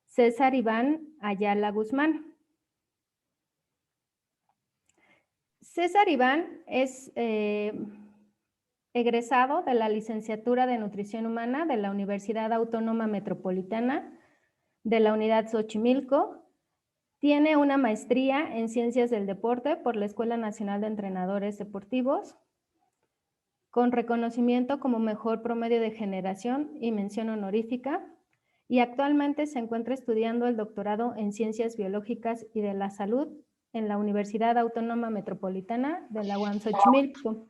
César Iván Ayala Guzmán. César Iván es egresado de la Licenciatura de Nutrición Humana de la Universidad Autónoma Metropolitana de la Unidad Xochimilco. Tiene una maestría en Ciencias del Deporte por la Escuela Nacional de Entrenadores Deportivos, con reconocimiento como mejor promedio de generación y mención honorífica, y actualmente se encuentra estudiando el doctorado en Ciencias Biológicas y de la Salud en la Universidad Autónoma Metropolitana de la UAM Xochimilco.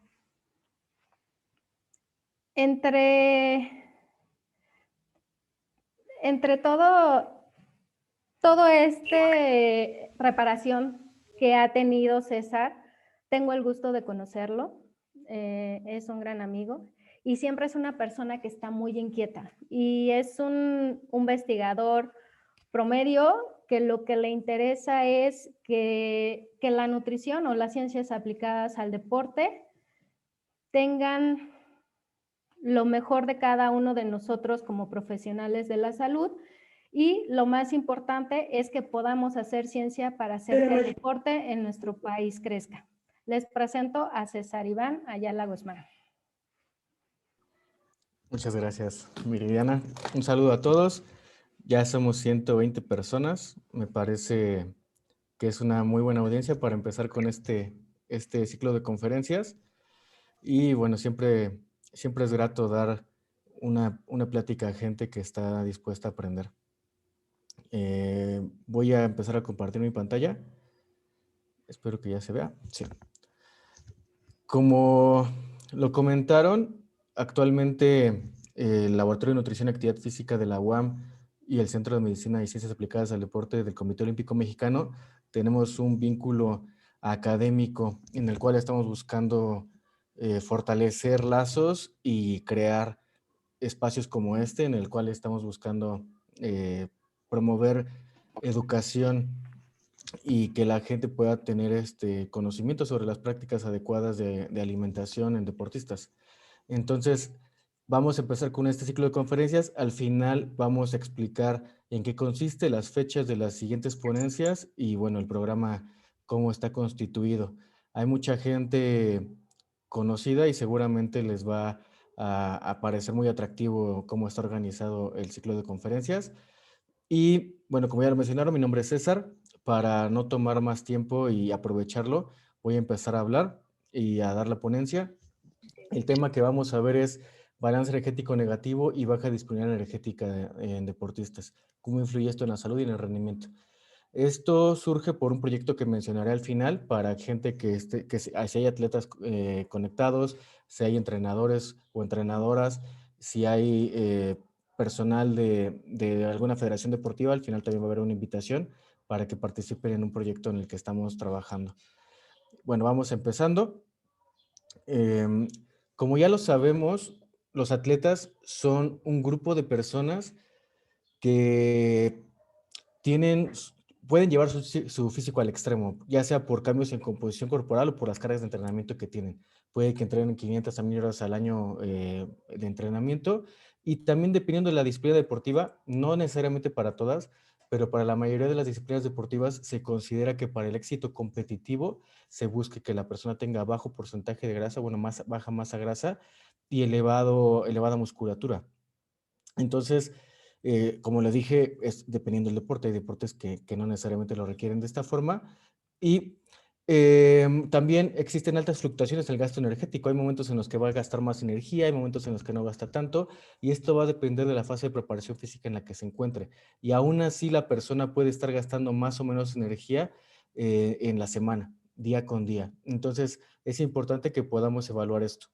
Entre todo preparación que ha tenido César, tengo el gusto de conocerlo, es un gran amigo y siempre es una persona que está muy inquieta y es un investigador promedio que lo que le interesa es que la nutrición o las ciencias aplicadas al deporte tengan lo mejor de cada uno de nosotros como profesionales de la salud, y lo más importante es que podamos hacer ciencia para hacer que el deporte en nuestro país crezca. Les presento a César Iván Ayala Guzmán. Muchas gracias, Viridiana. Un saludo a todos. Ya somos 120 personas. Me parece que es una muy buena audiencia para empezar con este ciclo de conferencias. Y bueno, siempre es grato dar una plática a gente que está dispuesta a aprender. Voy a empezar a compartir mi pantalla. Espero que ya se vea. Sí. Como lo comentaron, actualmente el Laboratorio de Nutrición y Actividad Física de la UAM y el Centro de Medicina y Ciencias Aplicadas al Deporte del Comité Olímpico Mexicano tenemos un vínculo académico en el cual estamos buscando fortalecer lazos y crear espacios como este, en el cual estamos buscando promover educación y que la gente pueda tener conocimiento sobre las prácticas adecuadas de alimentación en deportistas. Entonces, vamos a empezar con este ciclo de conferencias. Al final vamos a explicar en qué consiste, las fechas de las siguientes ponencias y, bueno, el programa, cómo está constituido. Hay mucha gente conocida y seguramente les va a parecer muy atractivo cómo está organizado el ciclo de conferencias. Y bueno, como ya lo mencionaron, mi nombre es César. Para no tomar más tiempo y aprovecharlo, voy a empezar a hablar y a dar la ponencia. El tema que vamos a ver es balance energético negativo y baja disponibilidad energética en deportistas. ¿Cómo influye esto en la salud y en el rendimiento? Esto surge por un proyecto que mencionaré al final para gente si hay atletas conectados, si hay entrenadores o entrenadoras, si hay personal de alguna federación deportiva. Al final también va a haber una invitación para que participen en un proyecto en el que estamos trabajando. Bueno, vamos empezando. Como ya lo sabemos, los atletas son un grupo de personas que pueden llevar su físico al extremo, ya sea por cambios en composición corporal o por las cargas de entrenamiento que tienen. Puede que entrenen 500 a 1000 horas al año de entrenamiento, y también dependiendo de la disciplina deportiva, no necesariamente para todas, pero para la mayoría de las disciplinas deportivas se considera que para el éxito competitivo se busque que la persona tenga bajo porcentaje de grasa, bueno, baja masa grasa y elevada musculatura. Entonces, como les dije, es dependiendo del deporte. Hay deportes que no necesariamente lo requieren de esta forma. Y también existen altas fluctuaciones en el gasto energético. Hay momentos en los que va a gastar más energía, hay momentos en los que no gasta tanto, y esto va a depender de la fase de preparación física en la que se encuentre. Y aún así la persona puede estar gastando más o menos energía en la semana, día con día. Entonces, es importante que podamos evaluar esto.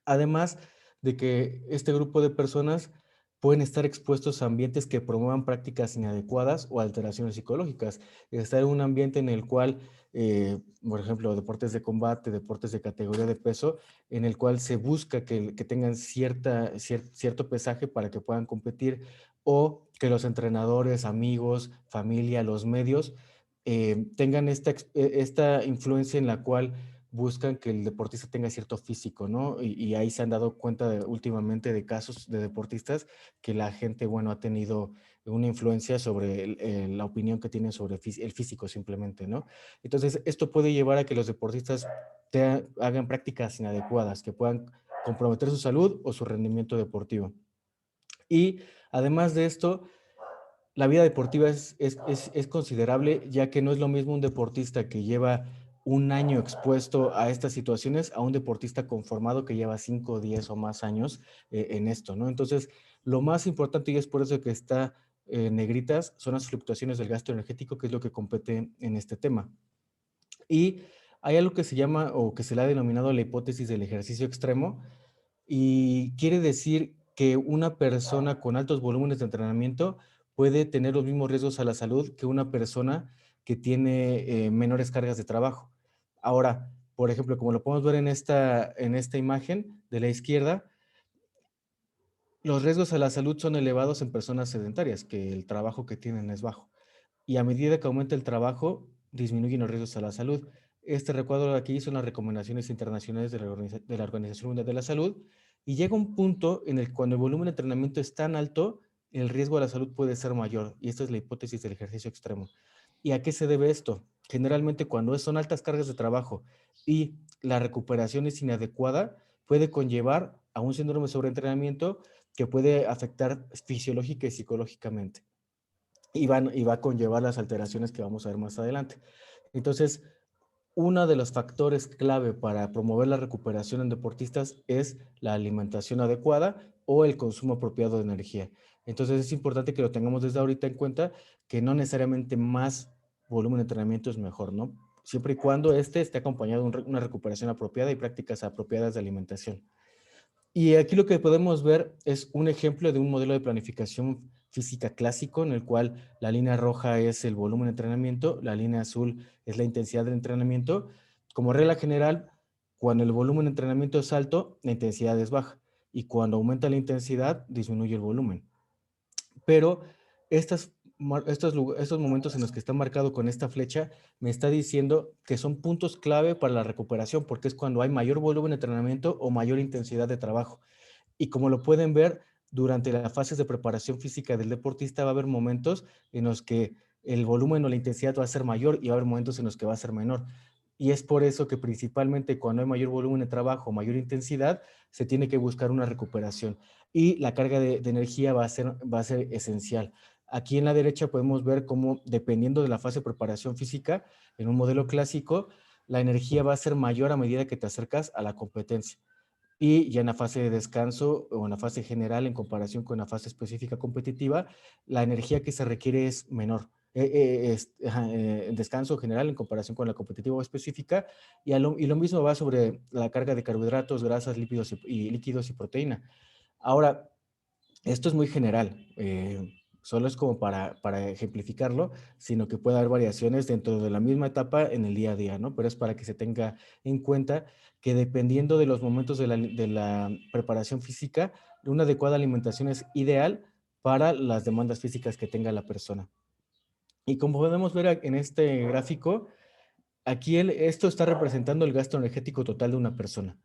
Además de que este grupo de personas pueden estar expuestos a ambientes que promuevan prácticas inadecuadas o alteraciones psicológicas. Estar en un ambiente en el cual, por ejemplo, deportes de combate, deportes de categoría de peso, en el cual se busca que tengan cierto pesaje para que puedan competir, o que los entrenadores, amigos, familia, los medios, tengan esta influencia en la cual buscan que el deportista tenga cierto físico, ¿no? Y ahí se han dado cuenta últimamente de casos de deportistas que la gente, bueno, ha tenido una influencia sobre la opinión que tienen sobre el físico simplemente, ¿no? Entonces, esto puede llevar a que los deportistas hagan prácticas inadecuadas, que puedan comprometer su salud o su rendimiento deportivo. Y además de esto, la vida deportiva es considerable, ya que no es lo mismo un deportista que lleva un año expuesto a estas situaciones a un deportista conformado que lleva 5, 10 o más años en esto, ¿no? Entonces, lo más importante, y es por eso que está negritas, son las fluctuaciones del gasto energético, que es lo que compete en este tema. Y hay algo que se llama, o que se le ha denominado la hipótesis del ejercicio extremo, y quiere decir que una persona con altos volúmenes de entrenamiento puede tener los mismos riesgos a la salud que una persona que tiene menores cargas de trabajo. Ahora, por ejemplo, como lo podemos ver en esta imagen de la izquierda, los riesgos a la salud son elevados en personas sedentarias, que el trabajo que tienen es bajo. Y a medida que aumenta el trabajo, disminuyen los riesgos a la salud. Este recuadro de aquí son las recomendaciones internacionales de la Organización Mundial de la Salud, y llega un punto en el que cuando el volumen de entrenamiento es tan alto, el riesgo a la salud puede ser mayor, y esta es la hipótesis del ejercicio extremo. ¿Y a qué se debe esto? Generalmente cuando son altas cargas de trabajo y la recuperación es inadecuada, puede conllevar a un síndrome de sobreentrenamiento que puede afectar fisiológica y psicológicamente, y va a conllevar las alteraciones que vamos a ver más adelante. Entonces, uno de los factores clave para promover la recuperación en deportistas es la alimentación adecuada o el consumo apropiado de energía. Entonces, es importante que lo tengamos desde ahorita en cuenta, que no necesariamente más volumen de entrenamiento es mejor, ¿no? Siempre y cuando este esté acompañado de una recuperación apropiada y prácticas apropiadas de alimentación. Y aquí lo que podemos ver es un ejemplo de un modelo de planificación física clásico, en el cual la línea roja es el volumen de entrenamiento, la línea azul es la intensidad del entrenamiento. Como regla general, cuando el volumen de entrenamiento es alto, la intensidad es baja, y cuando aumenta la intensidad, disminuye el volumen. Pero estos momentos en los que está marcado con esta flecha me está diciendo que son puntos clave para la recuperación, porque es cuando hay mayor volumen de entrenamiento o mayor intensidad de trabajo. Y como lo pueden ver, durante las fases de preparación física del deportista va a haber momentos en los que el volumen o la intensidad va a ser mayor, y va a haber momentos en los que va a ser menor. Y es por eso que principalmente cuando hay mayor volumen de trabajo, mayor intensidad, se tiene que buscar una recuperación. Y la carga de energía va a ser esencial. Aquí en la derecha podemos ver cómo, dependiendo de la fase de preparación física, en un modelo clásico, la energía va a ser mayor a medida que te acercas a la competencia. Y ya en la fase de descanso o en la fase general, en comparación con la fase específica competitiva, la energía que se requiere es menor. En descanso general en comparación con la competitiva o específica, y lo mismo va sobre la carga de carbohidratos, grasas, líquidos y proteína. Ahora, esto es muy general, solo es como para ejemplificarlo, sino que puede haber variaciones dentro de la misma etapa en el día a día, ¿no? Pero es para que se tenga en cuenta que, dependiendo de los momentos de la preparación física, una adecuada alimentación es ideal para las demandas físicas que tenga la persona. Y como podemos ver en este gráfico, aquí esto está representando el gasto energético total de una persona,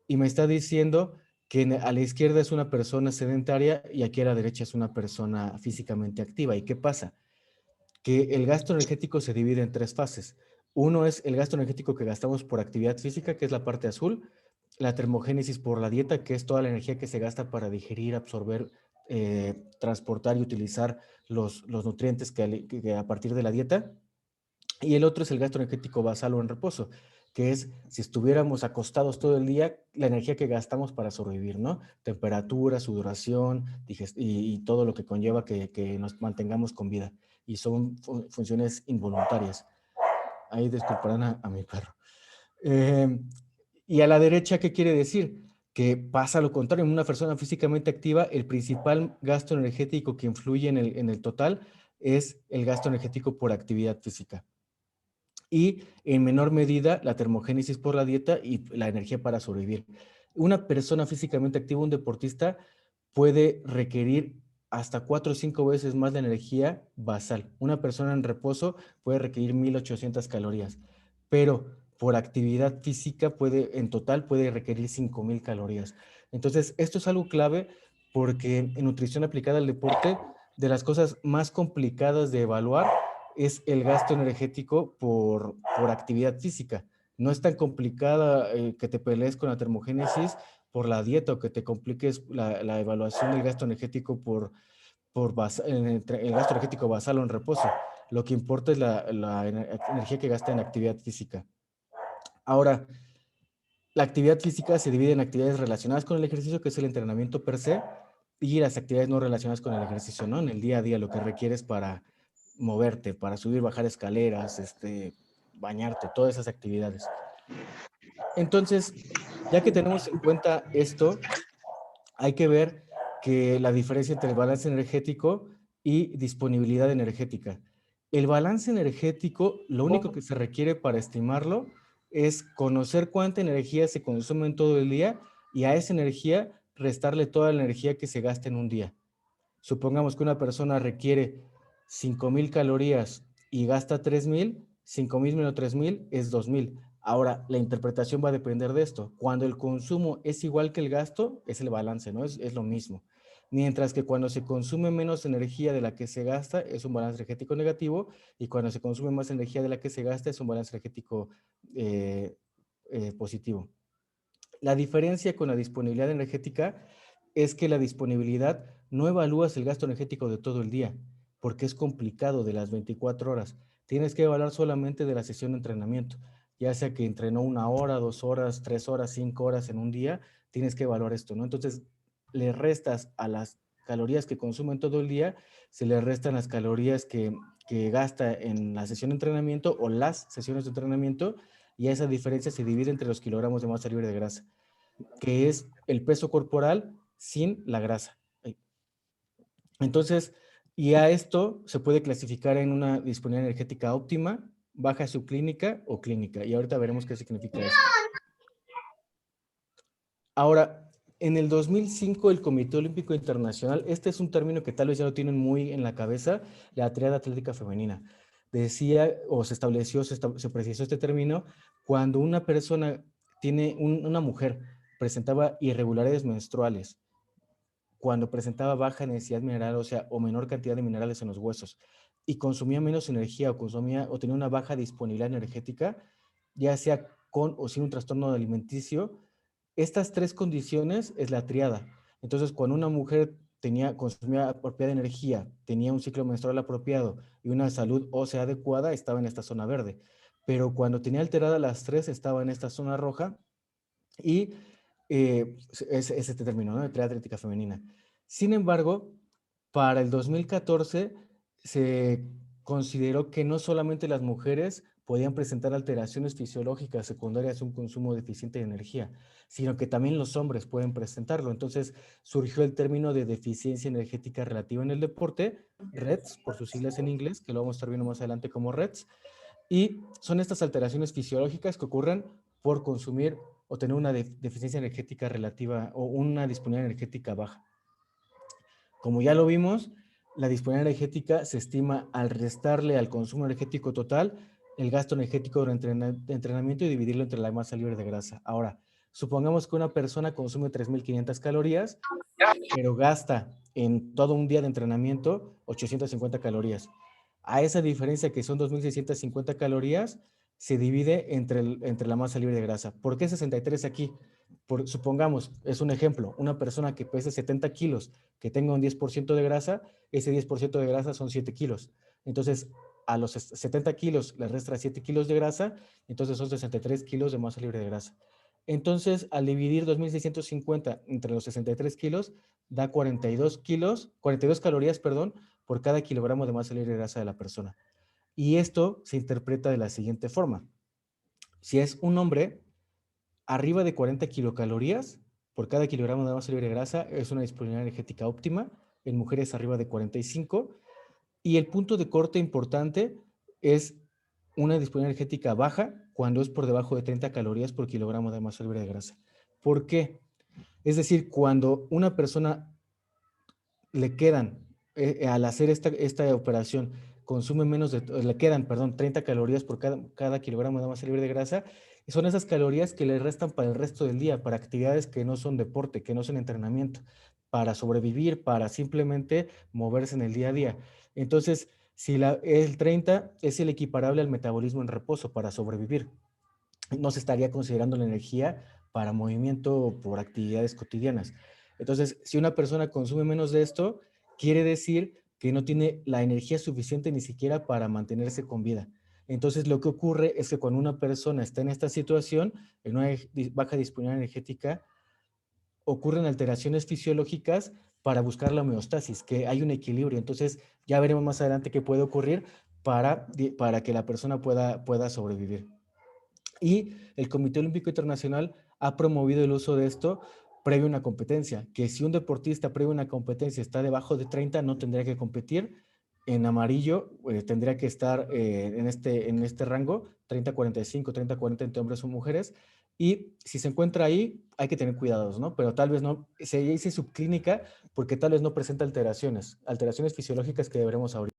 y me está diciendo que a la izquierda es una persona sedentaria y aquí a la derecha es una persona físicamente activa. ¿Y qué pasa? Que el gasto energético se divide en tres fases. Uno es el gasto energético que gastamos por actividad física, que es la parte azul; la termogénesis por la dieta, que es toda la energía que se gasta para digerir, absorber, transportar y utilizar los nutrientes que a partir de la dieta; y el otro es el gasto energético basal o en reposo, que es si estuviéramos acostados todo el día, la energía que gastamos para sobrevivir, ¿no? Temperatura, sudoración, y todo lo que conlleva que nos mantengamos con vida. Y son funciones involuntarias. Ahí disculparán a mi perro. Eh, y a la derecha, ¿qué quiere decir? Que pasa lo contrario. En una persona físicamente activa, el principal gasto energético que influye en el total es el gasto energético por actividad física, y en menor medida la termogénesis por la dieta y la energía para sobrevivir. Una persona físicamente activa, un deportista, puede requerir hasta 4 o 5 veces más de energía basal. Una persona en reposo puede requerir 1800 calorías. Pero por actividad física en total puede requerir 5,000 calorías. Entonces, esto es algo clave porque en nutrición aplicada al deporte, de las cosas más complicadas de evaluar es el gasto energético por actividad física. No es tan complicada que te pelees con la termogénesis por la dieta o que te compliques la evaluación del gasto energético el gasto energético basal o en reposo. Lo que importa es la energía que gasta en actividad física. Ahora, la actividad física se divide en actividades relacionadas con el ejercicio, que es el entrenamiento per se, y las actividades no relacionadas con el ejercicio, ¿no? En el día a día, lo que requieres para moverte, para subir, bajar escaleras, bañarte, todas esas actividades. Entonces, ya que tenemos en cuenta esto, hay que ver que la diferencia entre el balance energético y disponibilidad energética. El balance energético, lo único que se requiere para estimarlo es conocer cuánta energía se consume en todo el día y a esa energía restarle toda la energía que se gasta en un día. Supongamos que una persona requiere 5,000 calorías y gasta 3,000, 5,000 menos 3,000 es 2,000. Ahora, la interpretación va a depender de esto. Cuando el consumo es igual que el gasto, es el balance, ¿no? Es lo mismo. Mientras que cuando se consume menos energía de la que se gasta, es un balance energético negativo, y cuando se consume más energía de la que se gasta, es un balance energético positivo. La diferencia con la disponibilidad energética es que la disponibilidad no evalúas el gasto energético de todo el día, porque es complicado de las 24 horas. Tienes que evaluar solamente de la sesión de entrenamiento, ya sea que entrenó 1 hora, 2 horas, 3 horas, 5 horas en un día, tienes que evaluar esto, ¿no? Entonces, le restas a las calorías que consumen todo el día, se le restan las calorías que gasta en la sesión de entrenamiento o las sesiones de entrenamiento, y esa diferencia se divide entre los kilogramos de masa libre de grasa, que es el peso corporal sin la grasa. Entonces, y a esto se puede clasificar en una disponibilidad energética óptima, baja subclínica o clínica. Y ahorita veremos qué significa esto. Ahora, en el 2005 el Comité Olímpico Internacional, este es un término que tal vez ya lo tienen muy en la cabeza, la triada atlética femenina. Decía, o se estableció, se precisó este término, cuando una persona una mujer presentaba irregularidades menstruales, cuando presentaba baja densidad mineral, o sea, o menor cantidad de minerales en los huesos, y consumía menos energía o tenía una baja disponibilidad energética, ya sea con o sin un trastorno alimenticio, estas tres condiciones es la triada. Entonces, cuando una mujer consumía apropiada energía, tenía un ciclo menstrual apropiado y una salud ósea adecuada, estaba en esta zona verde. Pero cuando tenía alteradas las tres, estaba en esta zona roja, y es este término, ¿no? De triada atlética femenina. Sin embargo, para el 2014 se consideró que no solamente las mujeres podían presentar alteraciones fisiológicas secundarias a un consumo deficiente de energía, sino que también los hombres pueden presentarlo. Entonces surgió el término de deficiencia energética relativa en el deporte, REDS, por sus siglas en inglés, que lo vamos a estar viendo más adelante como REDS, y son estas alteraciones fisiológicas que ocurren por consumir o tener una deficiencia energética relativa o una disponibilidad energética baja. Como ya lo vimos, la disponibilidad energética se estima al restarle al consumo energético total el gasto energético durante el entrenamiento y dividirlo entre la masa libre de grasa. Ahora, supongamos que una persona consume 3,500 calorías, pero gasta en todo un día de entrenamiento 850 calorías. A esa diferencia, que son 2,650 calorías, se divide entre la masa libre de grasa. ¿Por qué 63 aquí? Supongamos, es un ejemplo, una persona que pese 70 kilos, que tenga un 10% de grasa, ese 10% de grasa son 7 kilos. Entonces, a los 70 kilos le resta 7 kilos de grasa, entonces son 63 kilos de masa libre de grasa. Entonces, al dividir 2,650 entre los 63 kilos, da 42 calorías, perdón, por cada kilogramo de masa libre de grasa de la persona. Y esto se interpreta de la siguiente forma. Si es un hombre, arriba de 40 kilocalorías por cada kilogramo de masa libre de grasa es una disponibilidad energética óptima. En mujeres, arriba de 45. Y el punto de corte importante es una disponibilidad energética baja cuando es por debajo de 30 calorías por kilogramo de masa libre de grasa. ¿Por qué? Es decir, cuando una persona le quedan, al hacer esta operación, consume menos le quedan, perdón, 30 calorías por cada kilogramo de masa libre de grasa, y son esas calorías que le restan para el resto del día, para actividades que no son deporte, que no son entrenamiento, para sobrevivir, para simplemente moverse en el día a día. Entonces, si el 30 es el equiparable al metabolismo en reposo para sobrevivir, no se estaría considerando la energía para movimiento por actividades cotidianas. Entonces, si una persona consume menos de esto, quiere decir que no tiene la energía suficiente ni siquiera para mantenerse con vida. Entonces, lo que ocurre es que cuando una persona está en esta situación, en una baja disponibilidad energética, ocurren alteraciones fisiológicas para buscar la homeostasis, que hay un equilibrio. Entonces, ya veremos más adelante qué puede ocurrir para que la persona pueda sobrevivir. Y el Comité Olímpico Internacional ha promovido el uso de esto previo a una competencia, que si un deportista previo a una competencia está debajo de 30, no tendría que competir. En amarillo tendría que estar en este rango, 30-45, 30-40 entre hombres o mujeres. Y si se encuentra ahí, hay que tener cuidados, ¿no? Pero tal vez no, se dice subclínica porque tal vez no presenta alteraciones fisiológicas que deberemos ahorita.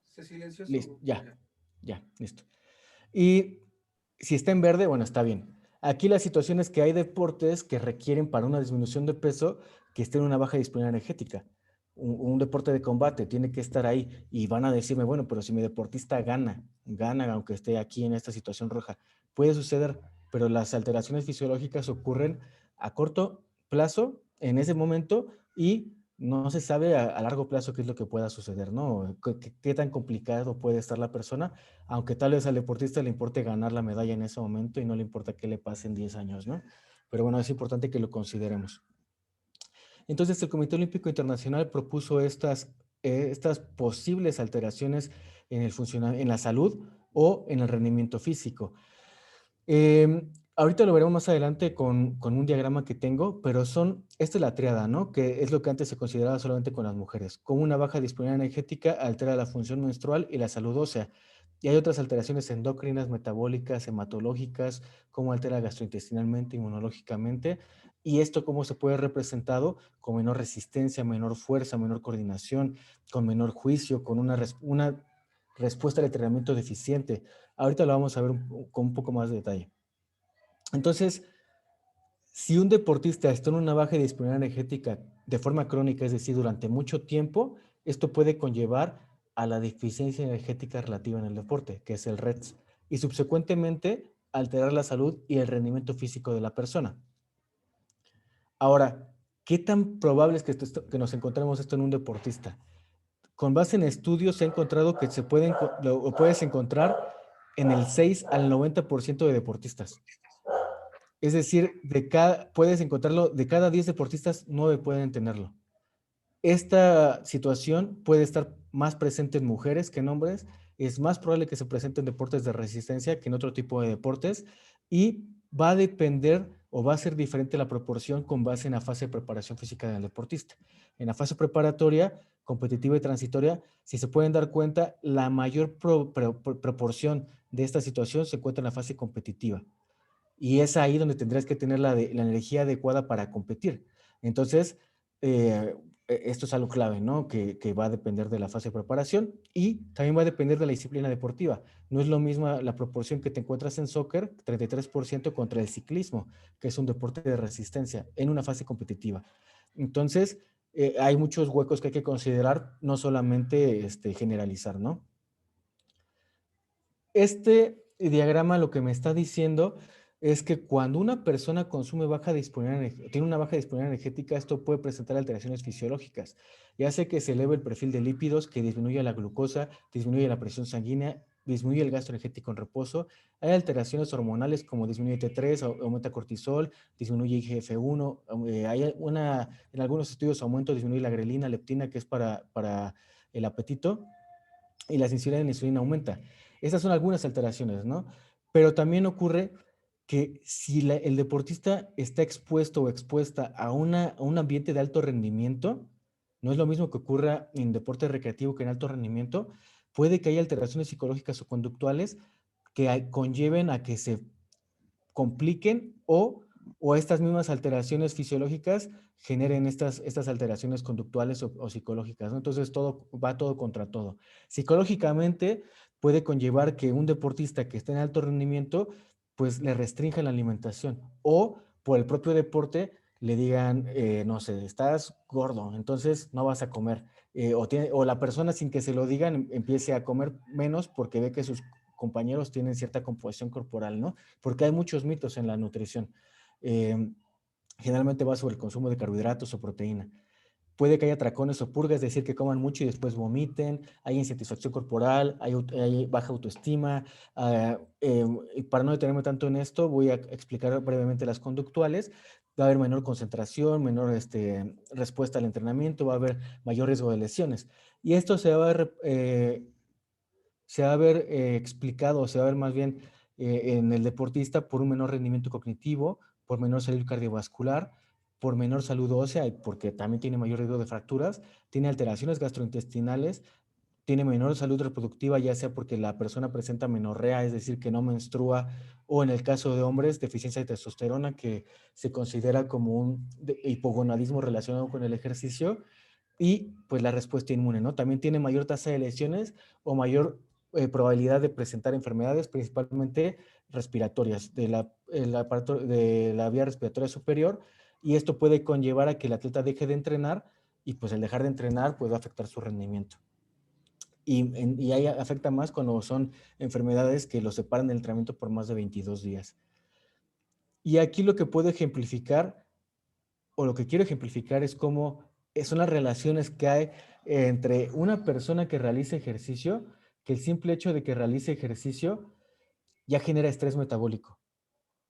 Se silenció Listo, su... ya, listo. Y si está en verde, bueno, está bien. Aquí la situación es que hay deportes que requieren para una disminución de peso que esté en una baja disponibilidad energética. Un deporte de combate tiene que estar ahí y van a decirme, bueno, pero si mi deportista gana aunque esté aquí en esta situación roja. Puede suceder, pero las alteraciones fisiológicas ocurren a corto plazo en ese momento y no se sabe a largo plazo qué es lo que pueda suceder, ¿no? ¿Qué tan complicado puede estar la persona? Aunque tal vez al deportista le importe ganar la medalla en ese momento y no le importa qué le pase en 10 años, ¿no? Pero bueno, es importante que lo consideremos. Entonces, el Comité Olímpico Internacional propuso estas posibles alteraciones en la salud o en el rendimiento físico. Ahorita lo veremos más adelante con un diagrama que tengo, pero esta es la tríada, ¿no? Que es lo que antes se consideraba solamente con las mujeres. Con una baja disponibilidad energética altera la función menstrual y la salud ósea. Y hay otras alteraciones endocrinas, metabólicas, hematológicas, cómo altera gastrointestinalmente, inmunológicamente. Y esto cómo se puede representado con menor resistencia, menor fuerza, menor coordinación, con menor juicio, con una respuesta al entrenamiento deficiente. Ahorita lo vamos a ver con un poco más de detalle. Entonces, si un deportista está en una baja disponibilidad energética de forma crónica, es decir, durante mucho tiempo, esto puede conllevar a la deficiencia energética relativa en el deporte, que es el REDS, y subsecuentemente alterar la salud y el rendimiento físico de la persona. Ahora, ¿qué tan probable es que nos encontremos esto en un deportista? Con base en estudios se ha encontrado que lo puedes encontrar en el 6 al 90% de deportistas. Es decir, puedes encontrarlo, de cada 10 deportistas, 9 pueden tenerlo. Esta situación puede estar más presente en mujeres que en hombres. Es más probable que se presente en deportes de resistencia que en otro tipo de deportes y va a depender o va a ser diferente la proporción con base en la fase de preparación física del deportista. En la fase preparatoria, competitiva y transitoria, si se pueden dar cuenta, la mayor proporción de esta situación se encuentra en la fase competitiva. Y es ahí donde tendrías que tener la energía adecuada para competir. Entonces, esto es algo clave, ¿no? Que va a depender de la fase de preparación y también va a depender de la disciplina deportiva. No es lo mismo la proporción que te encuentras en soccer, 33% contra el ciclismo, que es un deporte de resistencia en una fase competitiva. Entonces, hay muchos huecos que hay que considerar, no solamente generalizar, ¿no? Este diagrama lo que me está diciendo es que cuando una persona consume tiene una baja disponibilidad energética, esto puede presentar alteraciones fisiológicas. Ya sé que se eleva el perfil de lípidos, que disminuye la glucosa, disminuye la presión sanguínea, disminuye el gasto energético en reposo. Hay alteraciones hormonales como disminuye T3, aumenta cortisol, disminuye IGF-1. En algunos estudios disminuye la grelina, leptina, que es para el apetito, y la sensibilidad de la insulina aumenta. Estas son algunas alteraciones, ¿no? Pero también ocurre que si el deportista está expuesto o expuesta a un ambiente de alto rendimiento, no es lo mismo que ocurra en deporte recreativo que en alto rendimiento, puede que haya alteraciones psicológicas o conductuales que conlleven a que se compliquen o o estas mismas alteraciones fisiológicas generen estas alteraciones conductuales o psicológicas, ¿no? Entonces va todo contra todo. Psicológicamente puede conllevar que un deportista que esté en alto rendimiento pues le restrinja la alimentación, o por el propio deporte le digan, no sé, estás gordo, entonces no vas a comer, o la persona sin que se lo digan empiece a comer menos porque ve que sus compañeros tienen cierta composición corporal, ¿no? Porque hay muchos mitos en la nutrición. Eh, Generalmente va sobre el consumo de carbohidratos o proteína. Puede que haya tracones o purgas, es decir, que coman mucho y después vomiten, hay insatisfacción corporal, hay baja autoestima. Para no detenerme tanto en esto, voy a explicar brevemente las conductuales. Va a haber menor concentración, menor respuesta al entrenamiento, va a haber mayor riesgo de lesiones. Y esto se va a ver explicado, se va a ver más bien en el deportista por un menor rendimiento cognitivo, por menor salud cardiovascular, por menor salud ósea, porque también tiene mayor riesgo de fracturas, tiene alteraciones gastrointestinales, tiene menor salud reproductiva, ya sea porque la persona presenta menorrea, es decir, que no menstrua, o en el caso de hombres, deficiencia de testosterona, que se considera como un hipogonadismo relacionado con el ejercicio, y pues la respuesta inmune, ¿no? También tiene mayor tasa de lesiones o mayor probabilidad de presentar enfermedades, principalmente respiratorias, de la vía respiratoria superior, y esto puede conllevar a que el atleta deje de entrenar, y pues el dejar de entrenar puede afectar su rendimiento. Y ahí afecta más cuando son enfermedades que lo separan del entrenamiento por más de 22 días. Y aquí lo que puedo ejemplificar, o lo que quiero ejemplificar, es cómo son las relaciones que hay entre una persona que realiza ejercicio, que el simple hecho de que realice ejercicio ya genera estrés metabólico.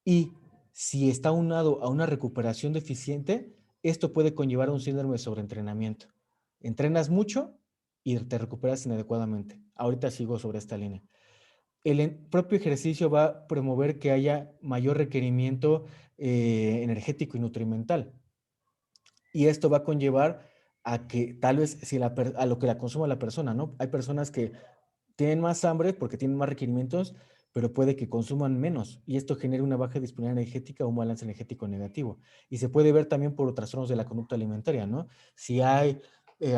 Y si está aunado a una recuperación deficiente, esto puede conllevar a un síndrome de sobreentrenamiento. Entrenas mucho y te recuperas inadecuadamente. Ahorita sigo sobre esta línea. El propio ejercicio va a promover que haya mayor requerimiento energético y nutrimental. Y esto va a conllevar a que tal vez a lo que la consuma la persona, ¿no? Hay personas que tienen más hambre porque tienen más requerimientos, pero puede que consuman menos y esto genere una baja disponibilidad energética o un balance energético negativo. Y se puede ver también por trastornos de la conducta alimentaria, ¿no? Si hay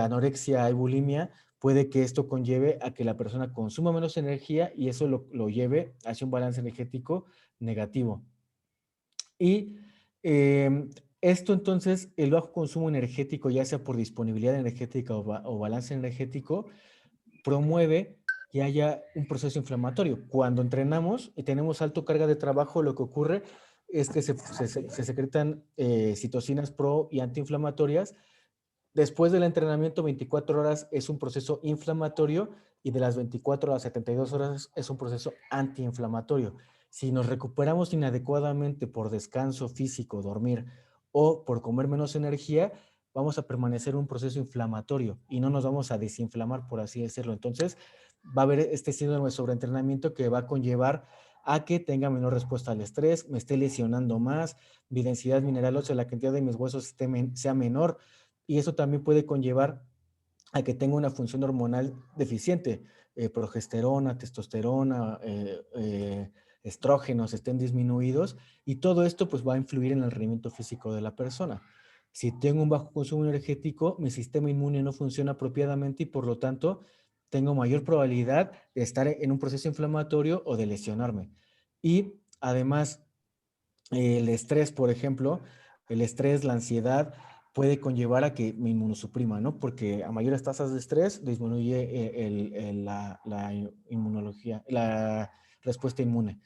anorexia, hay bulimia, puede que esto conlleve a que la persona consuma menos energía y eso lo lleve hacia un balance energético negativo. Y esto entonces, el bajo consumo energético, ya sea por disponibilidad energética o balance energético, promueve que haya un proceso inflamatorio. Cuando entrenamos y tenemos alta carga de trabajo, lo que ocurre es que se secretan citocinas pro y antiinflamatorias. Después del entrenamiento, 24 horas es un proceso inflamatorio y de las 24 a las 72 horas es un proceso antiinflamatorio. Si nos recuperamos inadecuadamente por descanso físico, dormir o por comer menos energía, vamos a permanecer en un proceso inflamatorio y no nos vamos a desinflamar, por así decirlo. Entonces, va a haber este síndrome de sobreentrenamiento que va a conllevar a que tenga menor respuesta al estrés, me esté lesionando más, mi densidad mineral ósea, la cantidad de mis huesos sea menor, y eso también puede conllevar a que tenga una función hormonal deficiente, progesterona, testosterona, estrógenos estén disminuidos, y todo esto pues va a influir en el rendimiento físico de la persona. Si tengo un bajo consumo energético, mi sistema inmune no funciona apropiadamente y por lo tanto tengo mayor probabilidad de estar en un proceso inflamatorio o de lesionarme. Y además, el estrés, por ejemplo, el estrés, la ansiedad, puede conllevar a que me inmunosuprima, ¿no? Porque a mayores tasas de estrés disminuye la inmunología, la respuesta inmune.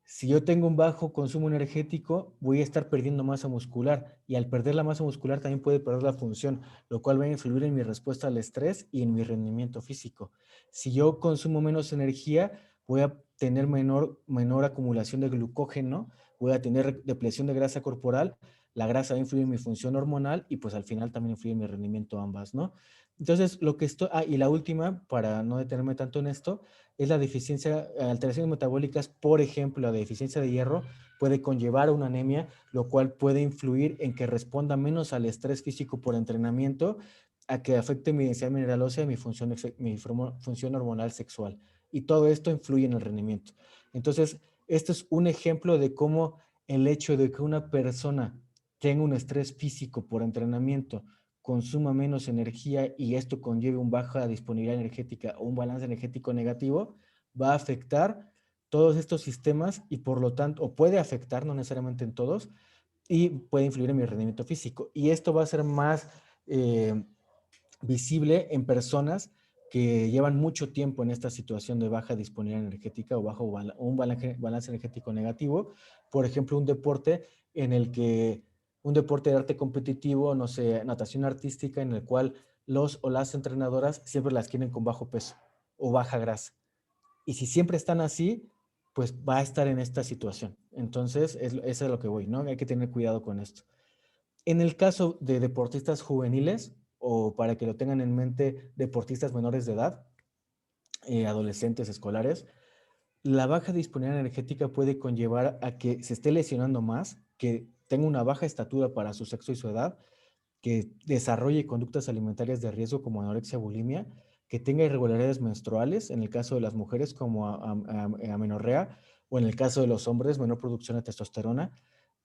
Si yo tengo un bajo consumo energético, voy a estar perdiendo masa muscular y al perder la masa muscular también puede perder la función, lo cual va a influir en mi respuesta al estrés y en mi rendimiento físico. Si yo consumo menos energía, voy a tener menor acumulación de glucógeno, voy a tener depleción de grasa corporal, la grasa va a influir en mi función hormonal y pues al final también influye en mi rendimiento ambas, ¿no? Entonces, y la última, para no detenerme tanto en esto, es la deficiencia, alteraciones metabólicas, por ejemplo, la deficiencia de hierro puede conllevar a una anemia, lo cual puede influir en que responda menos al estrés físico por entrenamiento, a que afecte mi densidad mineral ósea y mi función hormonal sexual. Y todo esto influye en el rendimiento. Entonces, este es un ejemplo de cómo el hecho de que una persona tenga un estrés físico por entrenamiento, consuma menos energía y esto conlleve un baja disponibilidad energética o un balance energético negativo, va a afectar todos estos sistemas y por lo tanto, o puede afectar, no necesariamente en todos, y puede influir en mi rendimiento físico. Y esto va a ser más visible en personas que llevan mucho tiempo en esta situación de baja disponibilidad energética o bajo un balance energético negativo. Por ejemplo, un deporte en el que un deporte de arte competitivo, no sé, natación artística, en el cual los o las entrenadoras siempre las quieren con bajo peso o baja grasa. Y si siempre están así, pues va a estar en esta situación. Entonces, eso es a lo que voy, ¿no? Hay que tener cuidado con esto. En el caso de deportistas juveniles, o para que lo tengan en mente, deportistas menores de edad, adolescentes, escolares, la baja disponibilidad energética puede conllevar a que se esté lesionando más, que tenga una baja estatura para su sexo y su edad, que desarrolle conductas alimentarias de riesgo como anorexia, bulimia, que tenga irregularidades menstruales, en el caso de las mujeres como amenorrea, o en el caso de los hombres, menor producción de testosterona,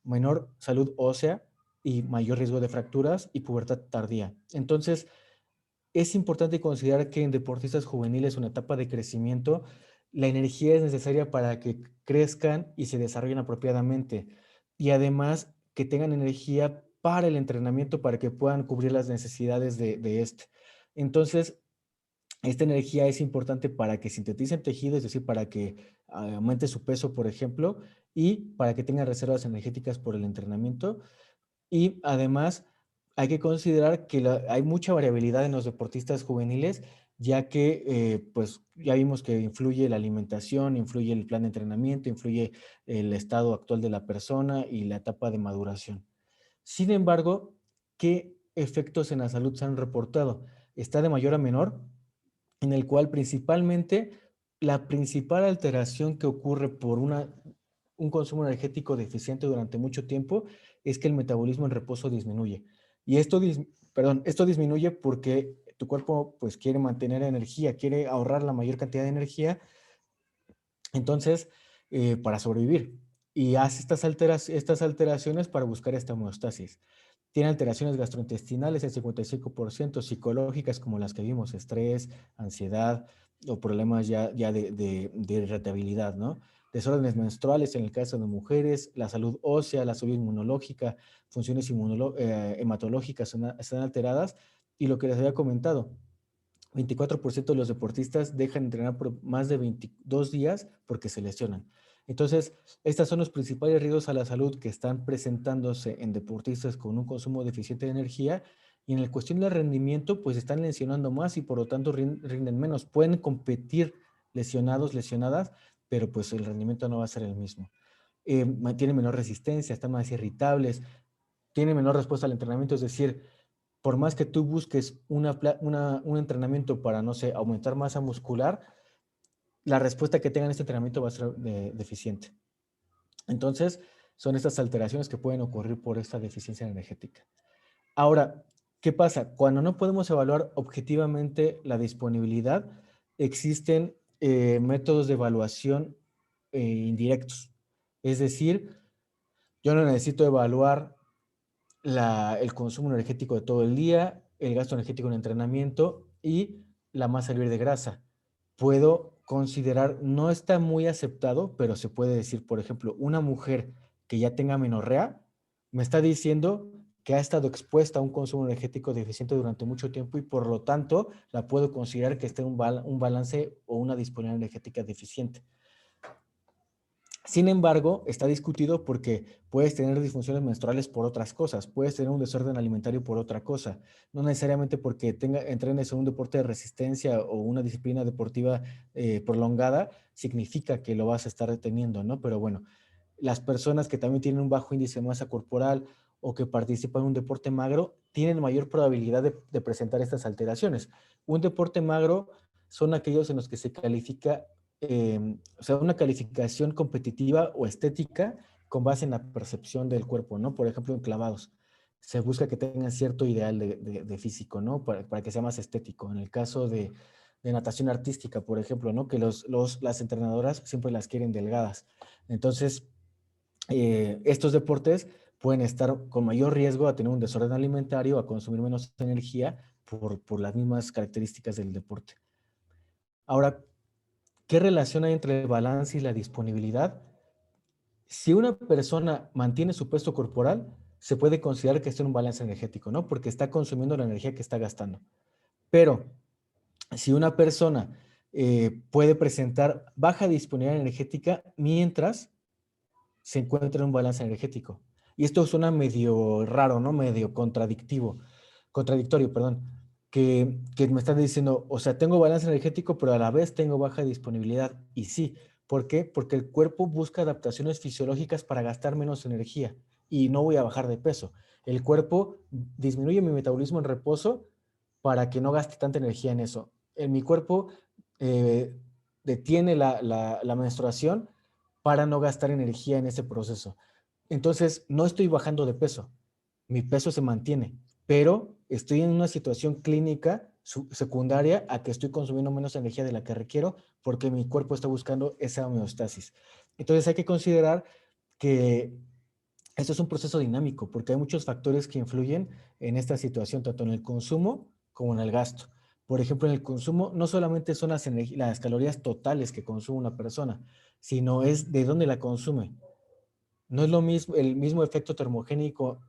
menor salud ósea y mayor riesgo de fracturas y pubertad tardía. Entonces, es importante considerar que en deportistas juveniles, una etapa de crecimiento, la energía es necesaria para que crezcan y se desarrollen apropiadamente. Y además que tengan energía para el entrenamiento, para que puedan cubrir las necesidades de este. Entonces, esta energía es importante para que sinteticen tejido, es decir, para que aumente su peso, por ejemplo, y para que tengan reservas energéticas por el entrenamiento. Y además hay que considerar que hay mucha variabilidad en los deportistas juveniles, ya que pues ya vimos que influye la alimentación, influye el plan de entrenamiento, influye el estado actual de la persona y la etapa de maduración. Sin embargo, ¿qué efectos en la salud se han reportado? Está de mayor a menor, en el cual principalmente la principal alteración que ocurre por un consumo energético deficiente durante mucho tiempo es que el metabolismo en reposo disminuye. Y esto disminuye porque tu cuerpo pues quiere mantener energía, quiere ahorrar la mayor cantidad de energía, entonces, para sobrevivir. Y hace estas alteraciones para buscar esta homeostasis. Tiene alteraciones gastrointestinales, el 55%, psicológicas como las que vimos, estrés, ansiedad o problemas ya de irritabilidad, ¿no? Desórdenes menstruales en el caso de mujeres, la salud ósea, la salud inmunológica, funciones hematológicas están alteradas y lo que les había comentado, 24% de los deportistas dejan de entrenar por más de 22 días porque se lesionan. Entonces, estos son los principales riesgos a la salud que están presentándose en deportistas con un consumo deficiente de energía y en la cuestión del rendimiento, pues están lesionando más y por lo tanto rinden menos. Pueden competir lesionados, lesionadas, pero pues el rendimiento no va a ser el mismo. Tienen menor resistencia, están más irritables, tienen menor respuesta al entrenamiento, es decir, por más que tú busques un entrenamiento para, no sé, aumentar masa muscular, la respuesta que tengan este entrenamiento va a ser deficiente. Entonces, son estas alteraciones que pueden ocurrir por esta deficiencia energética. Ahora, ¿qué pasa? Cuando no podemos evaluar objetivamente la disponibilidad, existen métodos de evaluación indirectos. Es decir, yo no necesito evaluar el consumo energético de todo el día, el gasto energético en entrenamiento y la masa libre de grasa. Puedo considerar, no está muy aceptado, pero se puede decir, por ejemplo, una mujer que ya tenga menorrea, me está diciendo que ha estado expuesta a un consumo energético deficiente durante mucho tiempo y por lo tanto la puedo considerar que esté en un balance o una disponibilidad energética deficiente. Sin embargo, está discutido porque puedes tener disfunciones menstruales por otras cosas, puedes tener un desorden alimentario por otra cosa, no necesariamente porque entrenes en un deporte de resistencia o una disciplina deportiva prolongada, significa que lo vas a estar teniendo, ¿no? Pero bueno, las personas que también tienen un bajo índice de masa corporal o que participan en un deporte magro tienen mayor probabilidad de presentar estas alteraciones. Un deporte magro son aquellos en los que se califica o sea, una calificación competitiva o estética con base en la percepción del cuerpo, ¿no? Por ejemplo, en clavados. Se busca que tengan cierto ideal de físico, ¿no? Para que sea más estético. En el caso de natación artística, por ejemplo, ¿no? Que las entrenadoras siempre las quieren delgadas. Entonces, estos deportes pueden estar con mayor riesgo a tener un desorden alimentario, a consumir menos energía por las mismas características del deporte. Ahora, ¿qué relación hay entre el balance y la disponibilidad? Si una persona mantiene su peso corporal, se puede considerar que está en un balance energético, ¿no? Porque está consumiendo la energía que está gastando. Pero si una persona puede presentar baja disponibilidad energética mientras se encuentra en un balance energético. Y esto suena medio raro, ¿no? Medio contradictorio, perdón. Que me están diciendo, o sea, tengo balance energético, pero a la vez tengo baja disponibilidad. Y sí, ¿por qué? Porque el cuerpo busca adaptaciones fisiológicas para gastar menos energía y no voy a bajar de peso. El cuerpo disminuye mi metabolismo en reposo para que no gaste tanta energía en eso. En mi cuerpo eh, detiene la menstruación para no gastar energía en ese proceso. Entonces, no estoy bajando de peso, mi peso se mantiene, pero estoy en una situación clínica secundaria a que estoy consumiendo menos energía de la que requiero porque mi cuerpo está buscando esa homeostasis. Entonces, hay que considerar que esto es un proceso dinámico porque hay muchos factores que influyen en esta situación, tanto en el consumo como en el gasto. Por ejemplo, en el consumo no solamente son las calorías totales que consume una persona, sino es de dónde la consume. No es lo mismo, el mismo efecto termogénico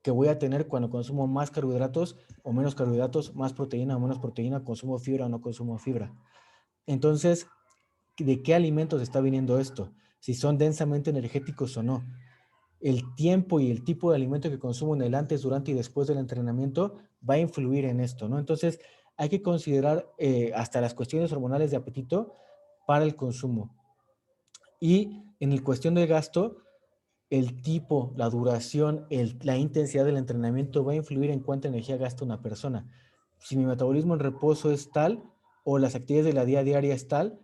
que voy a tener cuando consumo más carbohidratos o menos carbohidratos, más proteína o menos proteína, consumo fibra o no consumo fibra. Entonces, ¿de qué alimentos está viniendo esto? Si son densamente energéticos o no. El tiempo y el tipo de alimento que consumo en el antes, durante y después del entrenamiento va a influir en esto, ¿no? Entonces, hay que considerar hasta las cuestiones hormonales de apetito para el consumo. Y en el cuestión del gasto, el tipo, la duración, la intensidad del entrenamiento va a influir en cuánta energía gasta una persona. Si mi metabolismo en reposo es tal o las actividades de la día a diaria es tal,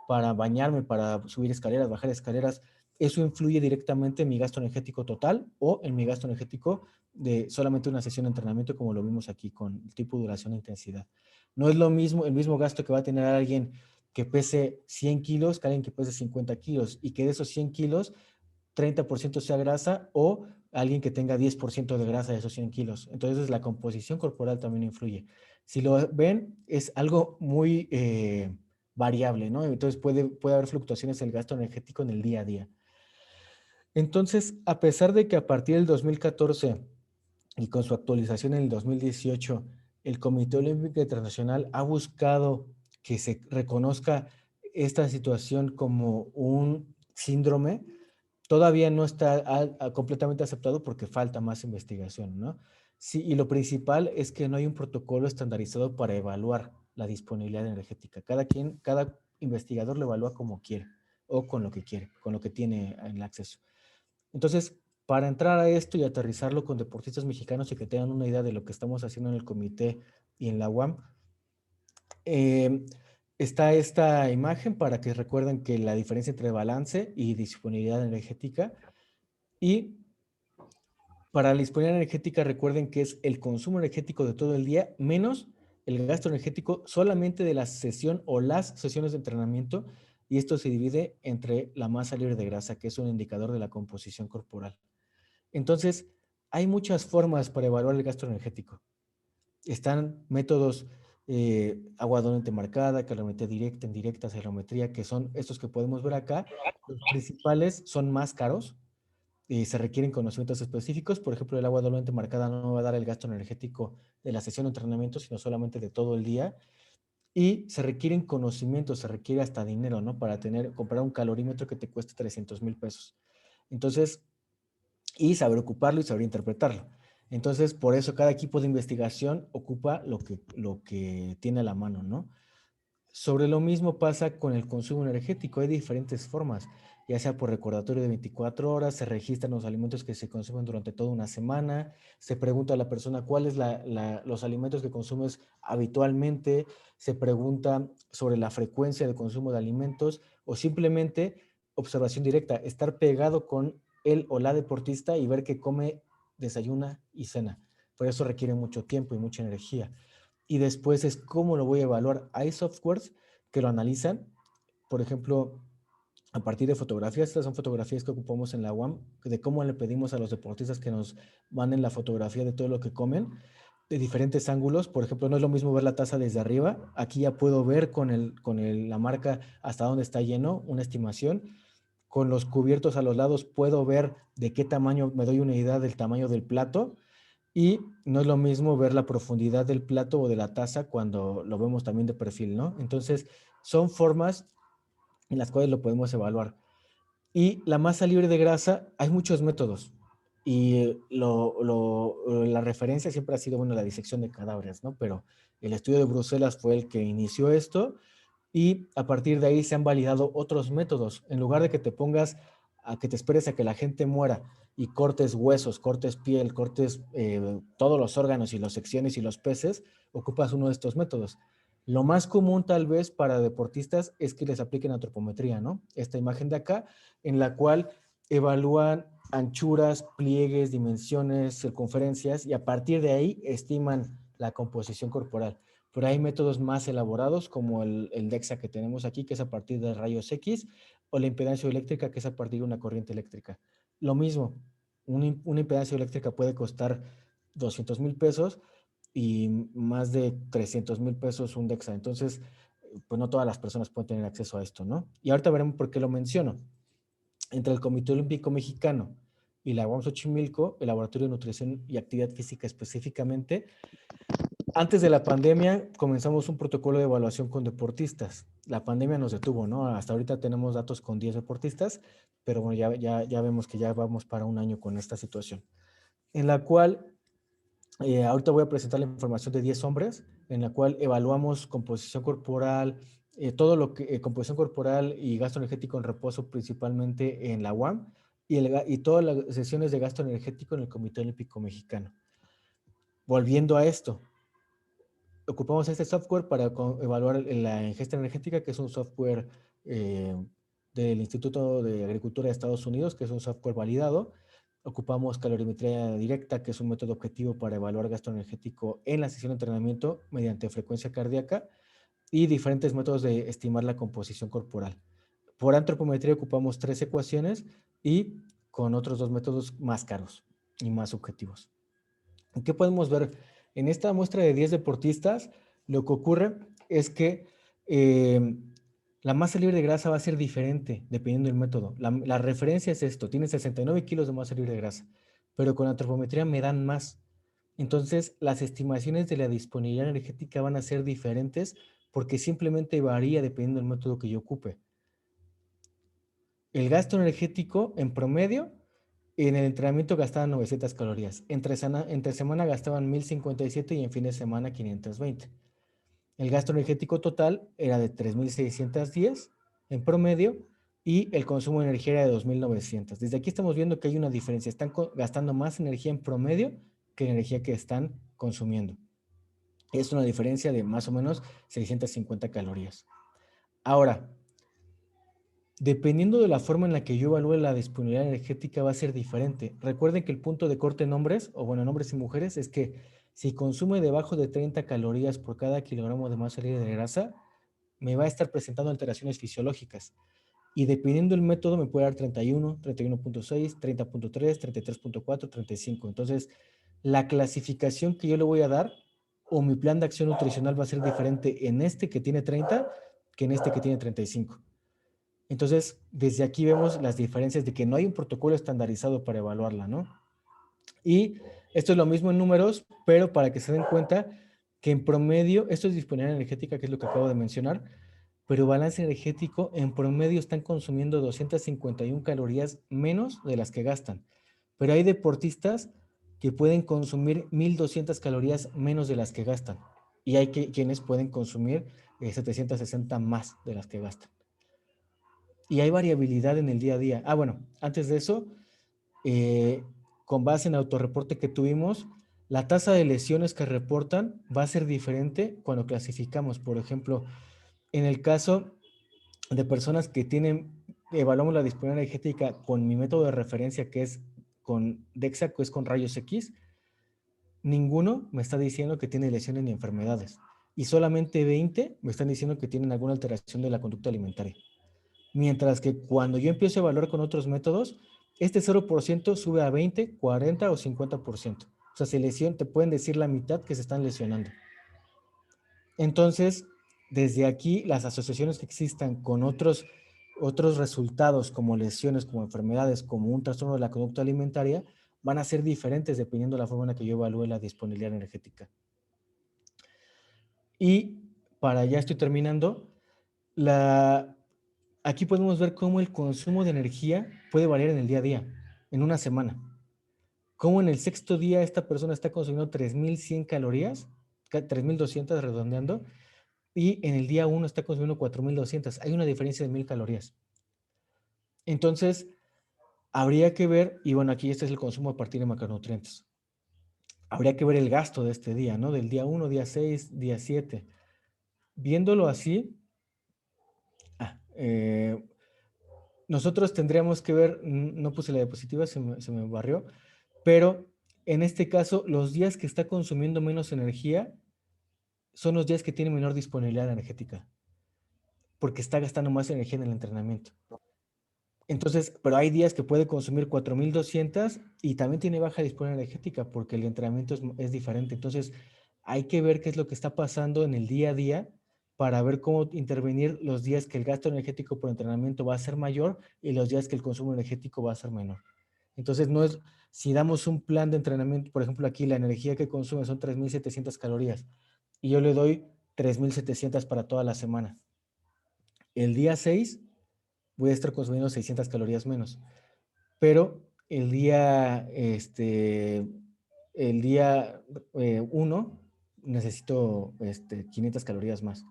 para bañarme, para subir escaleras, bajar escaleras, eso influye directamente en mi gasto energético total o en mi gasto energético de solamente una sesión de entrenamiento como lo vimos aquí con el tipo, duración e intensidad. No es lo mismo el mismo gasto que va a tener alguien que pese 100 kilos que alguien que pese 50 kilos y que de esos 100 kilos 30% sea grasa o alguien que tenga 10% de grasa de esos 100 kilos. Entonces la composición corporal también influye. Si lo ven, es algo muy variable, ¿no? Entonces puede haber fluctuaciones en el gasto energético en el día a día. Entonces, a pesar de que a partir del 2014 y con su actualización en el 2018, el Comité Olímpico Internacional ha buscado que se reconozca esta situación como un síndrome. Todavía no está completamente aceptado porque falta más investigación, ¿no? Sí, y lo principal es que no hay un protocolo estandarizado para evaluar la disponibilidad energética. Cada investigador lo evalúa como quiere o con lo que quiere, con lo que tiene en el acceso. Entonces, para entrar a esto y aterrizarlo con deportistas mexicanos y que tengan una idea de lo que estamos haciendo en el comité y en la UAM, eh, está esta imagen para que recuerden que la diferencia entre balance y disponibilidad energética. Y para la disponibilidad energética recuerden que es el consumo energético de todo el día menos el gasto energético solamente de la sesión o las sesiones de entrenamiento, y esto se divide entre la masa libre de grasa, que es un indicador de la composición corporal. Entonces, hay muchas formas para evaluar el gasto energético. Están métodos agua donante marcada, calometría directa, indirecta, celometría, que son estos que podemos ver acá. Los principales son más caros y se requieren conocimientos específicos. Por ejemplo, el agua doblemente marcada no va a dar el gasto energético de la sesión de entrenamiento, sino solamente de todo el día. Y se requieren conocimientos, se requiere hasta dinero, ¿no? Para comprar un calorímetro que te cueste 300,000 pesos. Entonces, y saber ocuparlo y saber interpretarlo. Entonces, por eso cada equipo de investigación ocupa lo que tiene a la mano, ¿no? Sobre lo mismo pasa con el consumo energético. Hay diferentes formas, ya sea por recordatorio de 24 horas, se registran los alimentos que se consumen durante toda una semana, se pregunta a la persona cuáles los alimentos que consumes habitualmente, se pregunta sobre la frecuencia de consumo de alimentos o simplemente observación directa, estar pegado con él o la deportista y ver que come, desayuna y cena. Por eso requiere mucho tiempo y mucha energía. Y después es cómo lo voy a evaluar. Hay softwares que lo analizan. Por ejemplo, a partir de fotografías. Estas son fotografías que ocupamos en la UAM, de cómo le pedimos a los deportistas que nos manden la fotografía de todo lo que comen, de diferentes ángulos. Por ejemplo, no es lo mismo ver la taza desde arriba. Aquí ya puedo ver la marca hasta dónde está lleno, una estimación. Con los cubiertos a los lados puedo ver de qué tamaño, me doy una idea del tamaño del plato. Y no es lo mismo ver la profundidad del plato o de la taza cuando lo vemos también de perfil, ¿no? Entonces, son formas en las cuales lo podemos evaluar. Y la masa libre de grasa, hay muchos métodos. Y la referencia siempre ha sido, bueno, la disección de cadáveres, ¿no? Pero el estudio de Bruselas fue el que inició esto y a partir de ahí se han validado otros métodos. En lugar de que te pongas a que te esperes a que la gente muera y cortes huesos, cortes piel, cortes todos los órganos y las secciones y los peces, ocupas uno de estos métodos. Lo más común tal vez para deportistas es que les apliquen antropometría, ¿no? Esta imagen de acá, en la cual evalúan anchuras, pliegues, dimensiones, circunferencias y a partir de ahí estiman la composición corporal. Pero hay métodos más elaborados como el DEXA que tenemos aquí, que es a partir de rayos X, o la impedancia eléctrica, que es a partir de una corriente eléctrica. Lo mismo, una impedancia eléctrica puede costar 200,000 pesos y más de 300,000 pesos un DEXA. Entonces, pues no todas las personas pueden tener acceso a esto, ¿no? Y ahorita veremos por qué lo menciono. Entre el Comité Olímpico Mexicano y la UAM Xochimilco, el Laboratorio de Nutrición y Actividad Física específicamente, antes de la pandemia comenzamos un protocolo de evaluación con deportistas. La pandemia nos detuvo, ¿no? Hasta ahorita tenemos datos con 10 deportistas, pero bueno, ya vemos que ya vamos para un año con esta situación, en la cual ahorita voy a presentar la información de 10 hombres, en la cual evaluamos composición corporal, todo lo que, composición corporal y gasto energético en reposo principalmente en la UAM y todas las sesiones de gasto energético en el Comité Olímpico Mexicano. Volviendo a esto, ocupamos este software para evaluar la ingesta energética, que es un software del Instituto de Agricultura de Estados Unidos, que es un software validado. Ocupamos calorimetría directa, que es un método objetivo para evaluar gasto energético en la sesión de entrenamiento mediante frecuencia cardíaca y diferentes métodos de estimar la composición corporal. Por antropometría ocupamos 3 ecuaciones y con otros 2 métodos más caros y más subjetivos. ¿Qué podemos ver? En esta muestra de 10 deportistas, lo que ocurre es que la masa libre de grasa va a ser diferente dependiendo del método. La referencia es esto, tiene 69 kilos de masa libre de grasa, pero con antropometría me dan más. Entonces, las estimaciones de la disponibilidad energética van a ser diferentes porque simplemente varía dependiendo del método que yo ocupe. El gasto energético en promedio, en el entrenamiento gastaban 900 calorías. Entre semana gastaban 1057 y en fin de semana 520. El gasto energético total era de 3610 en promedio y el consumo de energía era de 2900. Desde aquí estamos viendo que hay una diferencia. Están gastando más energía en promedio que la energía que están consumiendo. Es una diferencia de más o menos 650 calorías. Ahora, dependiendo de la forma en la que yo evalúe la disponibilidad energética va a ser diferente. Recuerden que el punto de corte en hombres, o bueno, en hombres y mujeres, es que si consume debajo de 30 calorías por cada kilogramo de masa libre de grasa, me va a estar presentando alteraciones fisiológicas. Y dependiendo del método me puede dar 31, 31.6, 30.3, 33.4, 35. Entonces, la clasificación que yo le voy a dar o mi plan de acción nutricional va a ser diferente en este que tiene 30 que en este que tiene 35. Entonces, desde aquí vemos las diferencias de que no hay un protocolo estandarizado para evaluarla, ¿no? Y esto es lo mismo en números, pero para que se den cuenta que en promedio, esto es disponibilidad energética, que es lo que acabo de mencionar, pero balance energético, en promedio están consumiendo 251 calorías menos de las que gastan. Pero hay deportistas que pueden consumir 1200 calorías menos de las que gastan. Y hay quienes pueden consumir 760 más de las que gastan. Y hay variabilidad en el día a día. Bueno, antes de eso, con base en el autorreporte que tuvimos, la tasa de lesiones que reportan va a ser diferente cuando clasificamos. Por ejemplo, en el caso de personas que evaluamos la disponibilidad energética con mi método de referencia, que es con DEXA, que es con rayos X, ninguno me está diciendo que tiene lesiones ni enfermedades. Y solamente 20 me están diciendo que tienen alguna alteración de la conducta alimentaria. Mientras que cuando yo empiezo a evaluar con otros métodos, este 0% sube a 20, 40 o 50%. O sea, te pueden decir la mitad que se están lesionando. Entonces, desde aquí, las asociaciones que existan con otros resultados como lesiones, como enfermedades, como un trastorno de la conducta alimentaria, van a ser diferentes dependiendo de la forma en la que yo evalúe la disponibilidad energética. Y para ya estoy terminando, aquí podemos ver cómo el consumo de energía puede variar en el día a día, en una semana. Cómo en el sexto día esta persona está consumiendo 3.100 calorías, 3.200 redondeando, y en el día 1 está consumiendo 4.200. Hay una diferencia de 1.000 calorías. Entonces, habría que ver, y bueno, aquí este es el consumo a partir de macronutrientes. Habría que ver el gasto de este día, ¿no? Del día 1, día 6, día 7. Viéndolo así, nosotros tendríamos que ver, no puse la diapositiva, se me barrió, pero en este caso, los días que está consumiendo menos energía son los días que tiene menor disponibilidad energética, porque está gastando más energía en el entrenamiento. Entonces, pero hay días que puede consumir 4.200 y también tiene baja disponibilidad energética porque el entrenamiento es diferente. Entonces, hay que ver qué es lo que está pasando en el día a día para ver cómo intervenir los días que el gasto energético por entrenamiento va a ser mayor y los días que el consumo energético va a ser menor. Entonces, no es, si damos un plan de entrenamiento, por ejemplo, aquí la energía que consume son 3.700 calorías y yo le doy 3.700 para toda la semana. El día 6 voy a estar consumiendo 600 calorías menos. Pero el día 1 necesito 500 calorías más.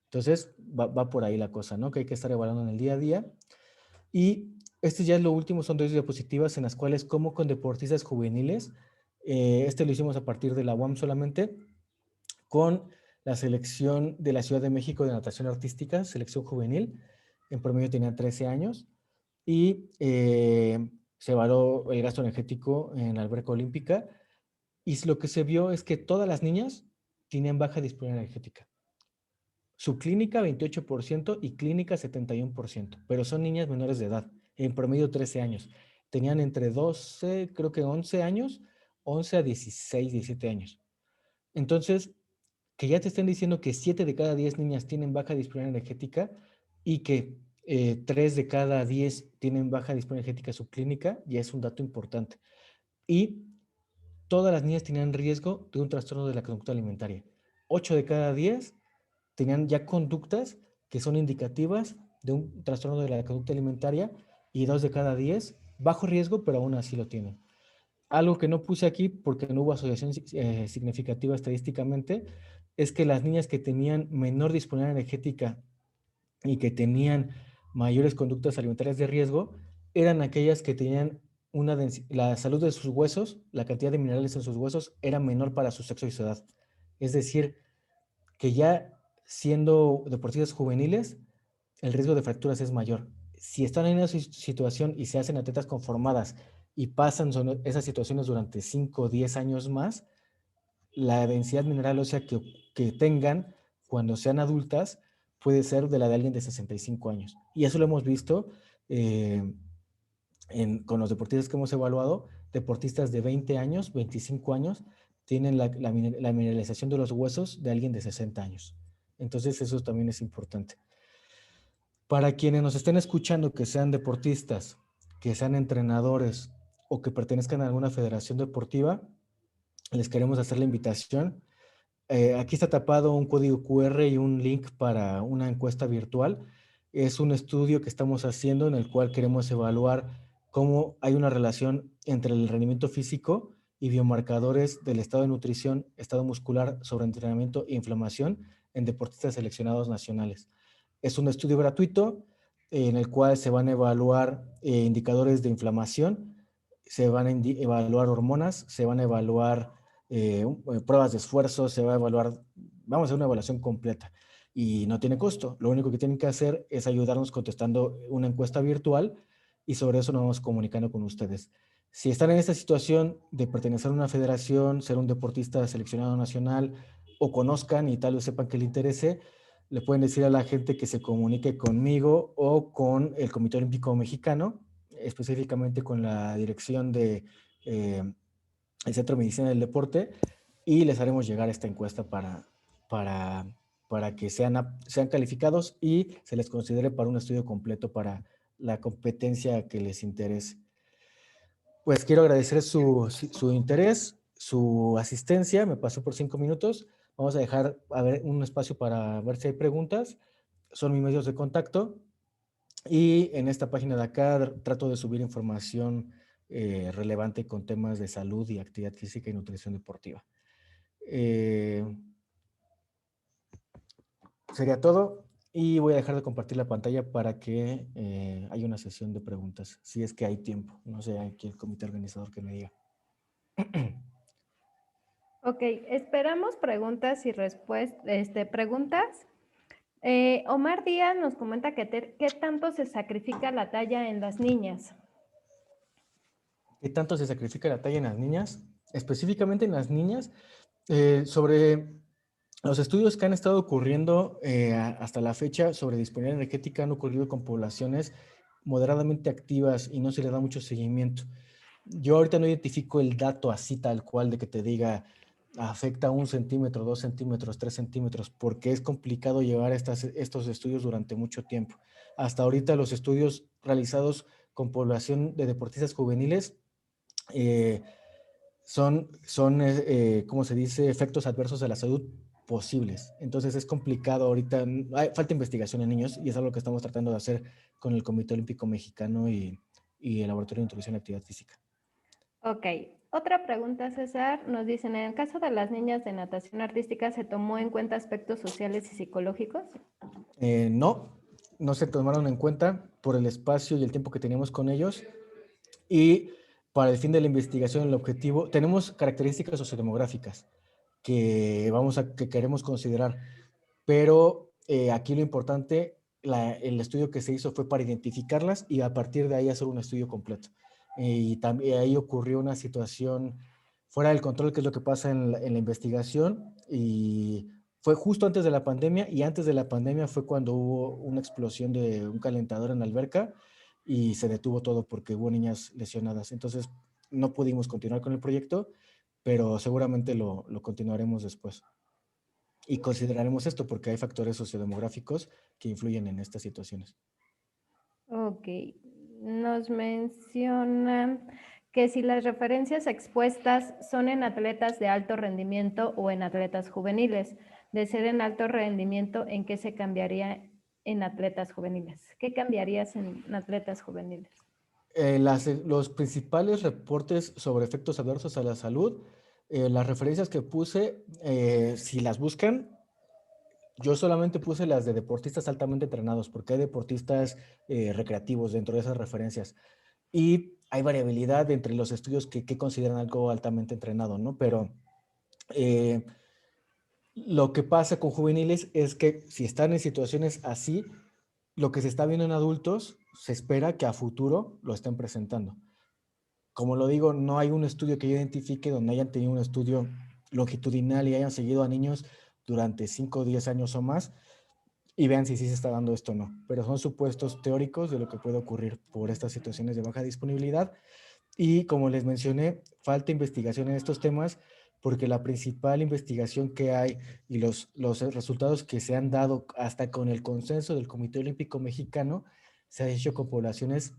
Entonces va por ahí la cosa, ¿no? Que hay que estar evaluando en el día a día. Y este ya es lo último, son 2 diapositivas en las cuales como con deportistas juveniles, lo hicimos a partir de la UAM solamente, con la selección de la Ciudad de México de natación artística, selección juvenil, en promedio tenían 13 años, y se evaluó el gasto energético en la alberca olímpica, y lo que se vio es que todas las niñas tenían baja disponibilidad energética. Su clínica 28% y clínica 71%, pero son niñas menores de edad, en promedio 13 años. Tenían entre 12, creo que 11 años, 11 a 16, 17 años. Entonces, que ya te estén diciendo que 7 de cada 10 niñas tienen baja disponibilidad energética y que 3 de cada 10 tienen baja disponibilidad energética subclínica, ya es un dato importante. Y todas las niñas tenían riesgo de un trastorno de la conducta alimentaria. 8 de cada 10 tenían ya conductas que son indicativas de un trastorno de la conducta alimentaria y 2 de cada 10 bajo riesgo, pero aún así lo tienen. Algo que no puse aquí porque no hubo asociación significativa estadísticamente es que las niñas que tenían menor disponibilidad energética y que tenían mayores conductas alimentarias de riesgo eran aquellas que tenían la salud de sus huesos, la cantidad de minerales en sus huesos era menor para su sexo y su edad. Es decir, que ya siendo deportistas juveniles, el riesgo de fracturas es mayor. Si están en esa situación y se hacen atletas conformadas y pasan esas situaciones durante 5 o 10 años más, la densidad mineral ósea que tengan cuando sean adultas puede ser de la de alguien de 65 años. Y eso lo hemos visto con los deportistas que hemos evaluado. Deportistas de 20 años, 25 años, tienen la mineralización de los huesos de alguien de 60 años. Entonces eso también es importante. Para quienes nos estén escuchando, que sean deportistas, que sean entrenadores o que pertenezcan a alguna federación deportiva, les queremos hacer la invitación. Aquí está tapado un código QR y un link para una encuesta virtual. Es un estudio que estamos haciendo en el cual queremos evaluar cómo hay una relación entre el rendimiento físico y biomarcadores del estado de nutrición, estado muscular, sobreentrenamiento e inflamación en deportistas seleccionados nacionales. Es un estudio gratuito en el cual se van a evaluar indicadores de inflamación, se van a evaluar hormonas, se van a evaluar pruebas de esfuerzo, se va a evaluar, vamos a hacer una evaluación completa y no tiene costo. Lo único que tienen que hacer es ayudarnos contestando una encuesta virtual y sobre eso nos vamos comunicando con ustedes. Si están en esta situación de pertenecer a una federación, ser un deportista seleccionado nacional o conozcan y tal vez sepan que le interese, le pueden decir a la gente que se comunique conmigo o con el Comité Olímpico Mexicano, específicamente con la dirección de el Centro de Medicina del Deporte, y les haremos llegar esta encuesta para, para que sean calificados y se les considere para un estudio completo para la competencia que les interese. Pues quiero agradecer su interés, su asistencia, me pasó por 5 minutos. Vamos a dejar un espacio para ver si hay preguntas. Son mis medios de contacto y en esta página de acá trato de subir información relevante con temas de salud y actividad física y nutrición deportiva. Sería todo y voy a dejar de compartir la pantalla para que haya una sesión de preguntas, si es que hay tiempo. No sé, aquí el comité organizador que me diga. Ok, esperamos preguntas y respuestas, preguntas. Omar Díaz nos comenta que qué tanto se sacrifica la talla en las niñas. ¿Qué tanto se sacrifica la talla en las niñas? Específicamente en las niñas, sobre los estudios que han estado ocurriendo hasta la fecha sobre disponibilidad energética han ocurrido con poblaciones moderadamente activas y no se le da mucho seguimiento. Yo ahorita no identifico el dato así tal cual de que te diga afecta 1 centímetro, 2 centímetros, 3 centímetros, porque es complicado llevar estos estudios durante mucho tiempo. Hasta ahorita los estudios realizados con población de deportistas juveniles son ¿cómo se dice?, efectos adversos a la salud posibles. Entonces es complicado ahorita, falta investigación en niños y es algo que estamos tratando de hacer con el Comité Olímpico Mexicano y el Laboratorio de Nutrición y Actividad Física. Ok, otra pregunta, César. Nos dicen, en el caso de las niñas de natación artística, ¿se tomó en cuenta aspectos sociales y psicológicos? No se tomaron en cuenta por el espacio y el tiempo que teníamos con ellos y para el fin de la investigación, el objetivo, tenemos características sociodemográficas que queremos considerar, pero aquí lo importante, el estudio que se hizo fue para identificarlas y a partir de ahí hacer un estudio completo. Y también ahí ocurrió una situación fuera del control, que es lo que pasa en la investigación, y fue justo antes de la pandemia, y antes de la pandemia fue cuando hubo una explosión de un calentador en la alberca y se detuvo todo porque hubo niñas lesionadas. Entonces no pudimos continuar con el proyecto, pero seguramente lo continuaremos después. Y consideraremos esto porque hay factores sociodemográficos que influyen en estas situaciones. Ok, nos mencionan que si las referencias expuestas son en atletas de alto rendimiento o en atletas juveniles. De ser en alto rendimiento, ¿en qué se cambiaría en atletas juveniles? ¿Qué cambiarías en atletas juveniles? Los principales reportes sobre efectos adversos a la salud, las referencias que puse, si las buscan, yo solamente puse las de deportistas altamente entrenados, porque hay deportistas recreativos dentro de esas referencias. Y hay variabilidad entre los estudios que consideran algo altamente entrenado, ¿no? Pero lo que pasa con juveniles es que si están en situaciones así, lo que se está viendo en adultos, se espera que a futuro lo estén presentando. Como lo digo, no hay un estudio que yo identifique donde hayan tenido un estudio longitudinal y hayan seguido a niños durante 5 o 10 años o más y vean si sí se está dando esto o no. Pero son supuestos teóricos de lo que puede ocurrir por estas situaciones de baja disponibilidad. Y como les mencioné, falta investigación en estos temas porque la principal investigación que hay y los resultados que se han dado hasta con el consenso del Comité Olímpico Mexicano se ha hecho con poblaciones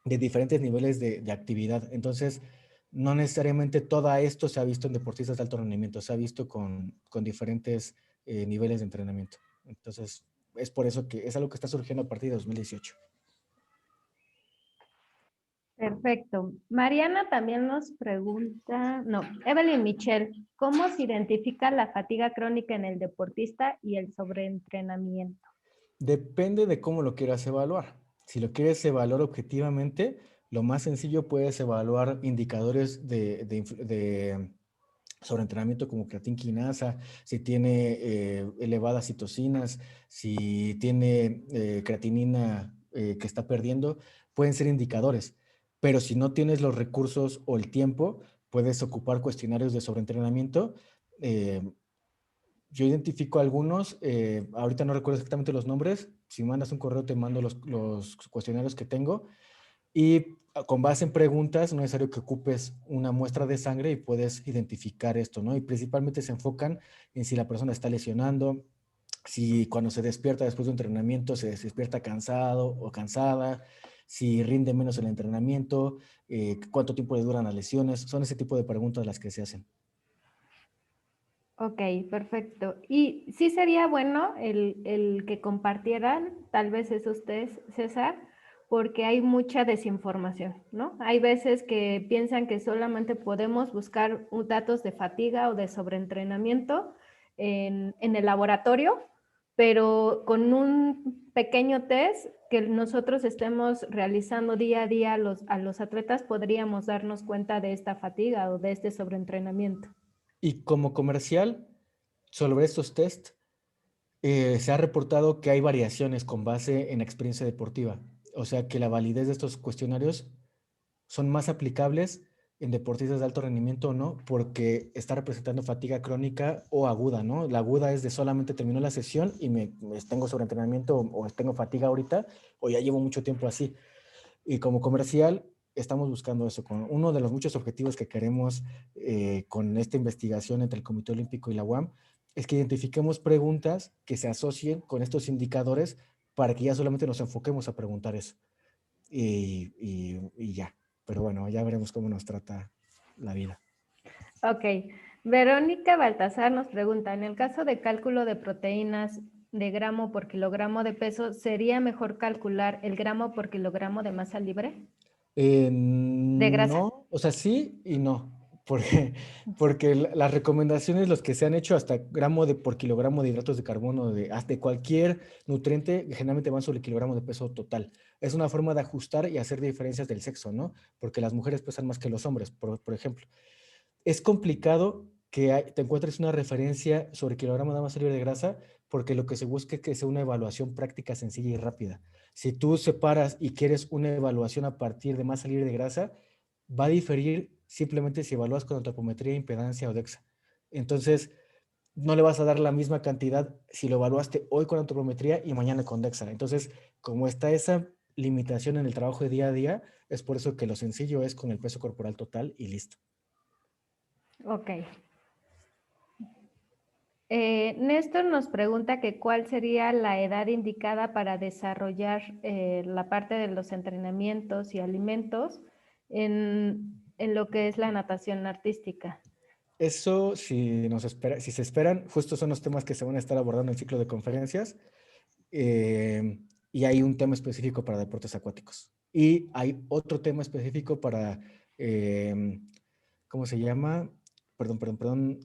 de diferentes niveles de actividad. Entonces, no necesariamente todo esto se ha visto en deportistas de alto rendimiento, se ha visto con diferentes niveles de entrenamiento. Entonces, es por eso que es algo que está surgiendo a partir de 2018. Perfecto. Mariana también nos pregunta, no, Evelyn Michelle, ¿cómo se identifica la fatiga crónica en el deportista y el sobreentrenamiento? Depende de cómo lo quieras evaluar. Si lo quieres evaluar objetivamente, lo más sencillo puedes evaluar indicadores de sobreentrenamiento como creatinquinasa, si tiene elevadas citocinas, si tiene creatinina que está perdiendo, pueden ser indicadores. Pero si no tienes los recursos o el tiempo, puedes ocupar cuestionarios de sobreentrenamiento yo identifico algunos, ahorita no recuerdo exactamente los nombres, si mandas un correo te mando los cuestionarios que tengo y con base en preguntas no es necesario que ocupes una muestra de sangre y puedes identificar esto, ¿no? Y principalmente se enfocan en si la persona está lesionando, si cuando se despierta después de un entrenamiento se despierta cansado o cansada, si rinde menos el entrenamiento, cuánto tiempo le duran las lesiones, son ese tipo de preguntas las que se hacen. Ok, perfecto. Y sí sería bueno el que compartieran, tal vez es usted, César, porque hay mucha desinformación, ¿no? Hay veces que piensan que solamente podemos buscar datos de fatiga o de sobreentrenamiento en el laboratorio, pero con un pequeño test que nosotros estemos realizando día a día a los atletas, podríamos darnos cuenta de esta fatiga o de este sobreentrenamiento. Y como comercial, sobre estos test, se ha reportado que hay variaciones con base en experiencia deportiva. O sea que la validez de estos cuestionarios son más aplicables en deportistas de alto rendimiento o no, porque está representando fatiga crónica o aguda, ¿no? La aguda es de solamente terminó la sesión y tengo sobreentrenamiento o tengo fatiga ahorita o ya llevo mucho tiempo así. Y como comercial, estamos buscando eso. Con uno de los muchos objetivos que queremos con esta investigación entre el Comité Olímpico y la UAM es que identifiquemos preguntas que se asocien con estos indicadores para que ya solamente nos enfoquemos a preguntar eso. Y ya. Pero bueno, ya veremos cómo nos trata la vida. Ok. Verónica Baltasar nos pregunta, en el caso de cálculo de proteínas de gramo por kilogramo de peso, ¿sería mejor calcular el gramo por kilogramo de masa libre de grasa? No, o sea, sí y no, porque las recomendaciones, los que se han hecho hasta por kilogramo de hidratos de carbono, hasta de cualquier nutriente, generalmente van sobre el kilogramo de peso total. Es una forma de ajustar y hacer diferencias del sexo, ¿no? Porque las mujeres pesan más que los hombres, por ejemplo. Es complicado que te encuentres una referencia sobre kilogramo de masa libre de grasa porque lo que se busca es que sea una evaluación práctica, sencilla y rápida. Si tú separas y quieres una evaluación a partir de masa libre de grasa, va a diferir simplemente si evalúas con antropometría, impedancia o DEXA. Entonces, no le vas a dar la misma cantidad si lo evaluaste hoy con antropometría y mañana con DEXA. Entonces, como está esa limitación en el trabajo de día a día, es por eso que lo sencillo es con el peso corporal total y listo. Ok. Néstor nos pregunta que cuál sería la edad indicada para desarrollar la parte de los entrenamientos y alimentos en lo que es la natación artística. Eso, si se esperan, justo son los temas que se van a estar abordando en el ciclo de conferencias. Y hay un tema específico para deportes acuáticos. Y hay otro tema específico para, ¿cómo se llama? Perdón,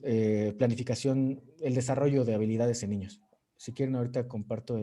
planificación, el desarrollo de habilidades en niños. Si quieren, ahorita comparto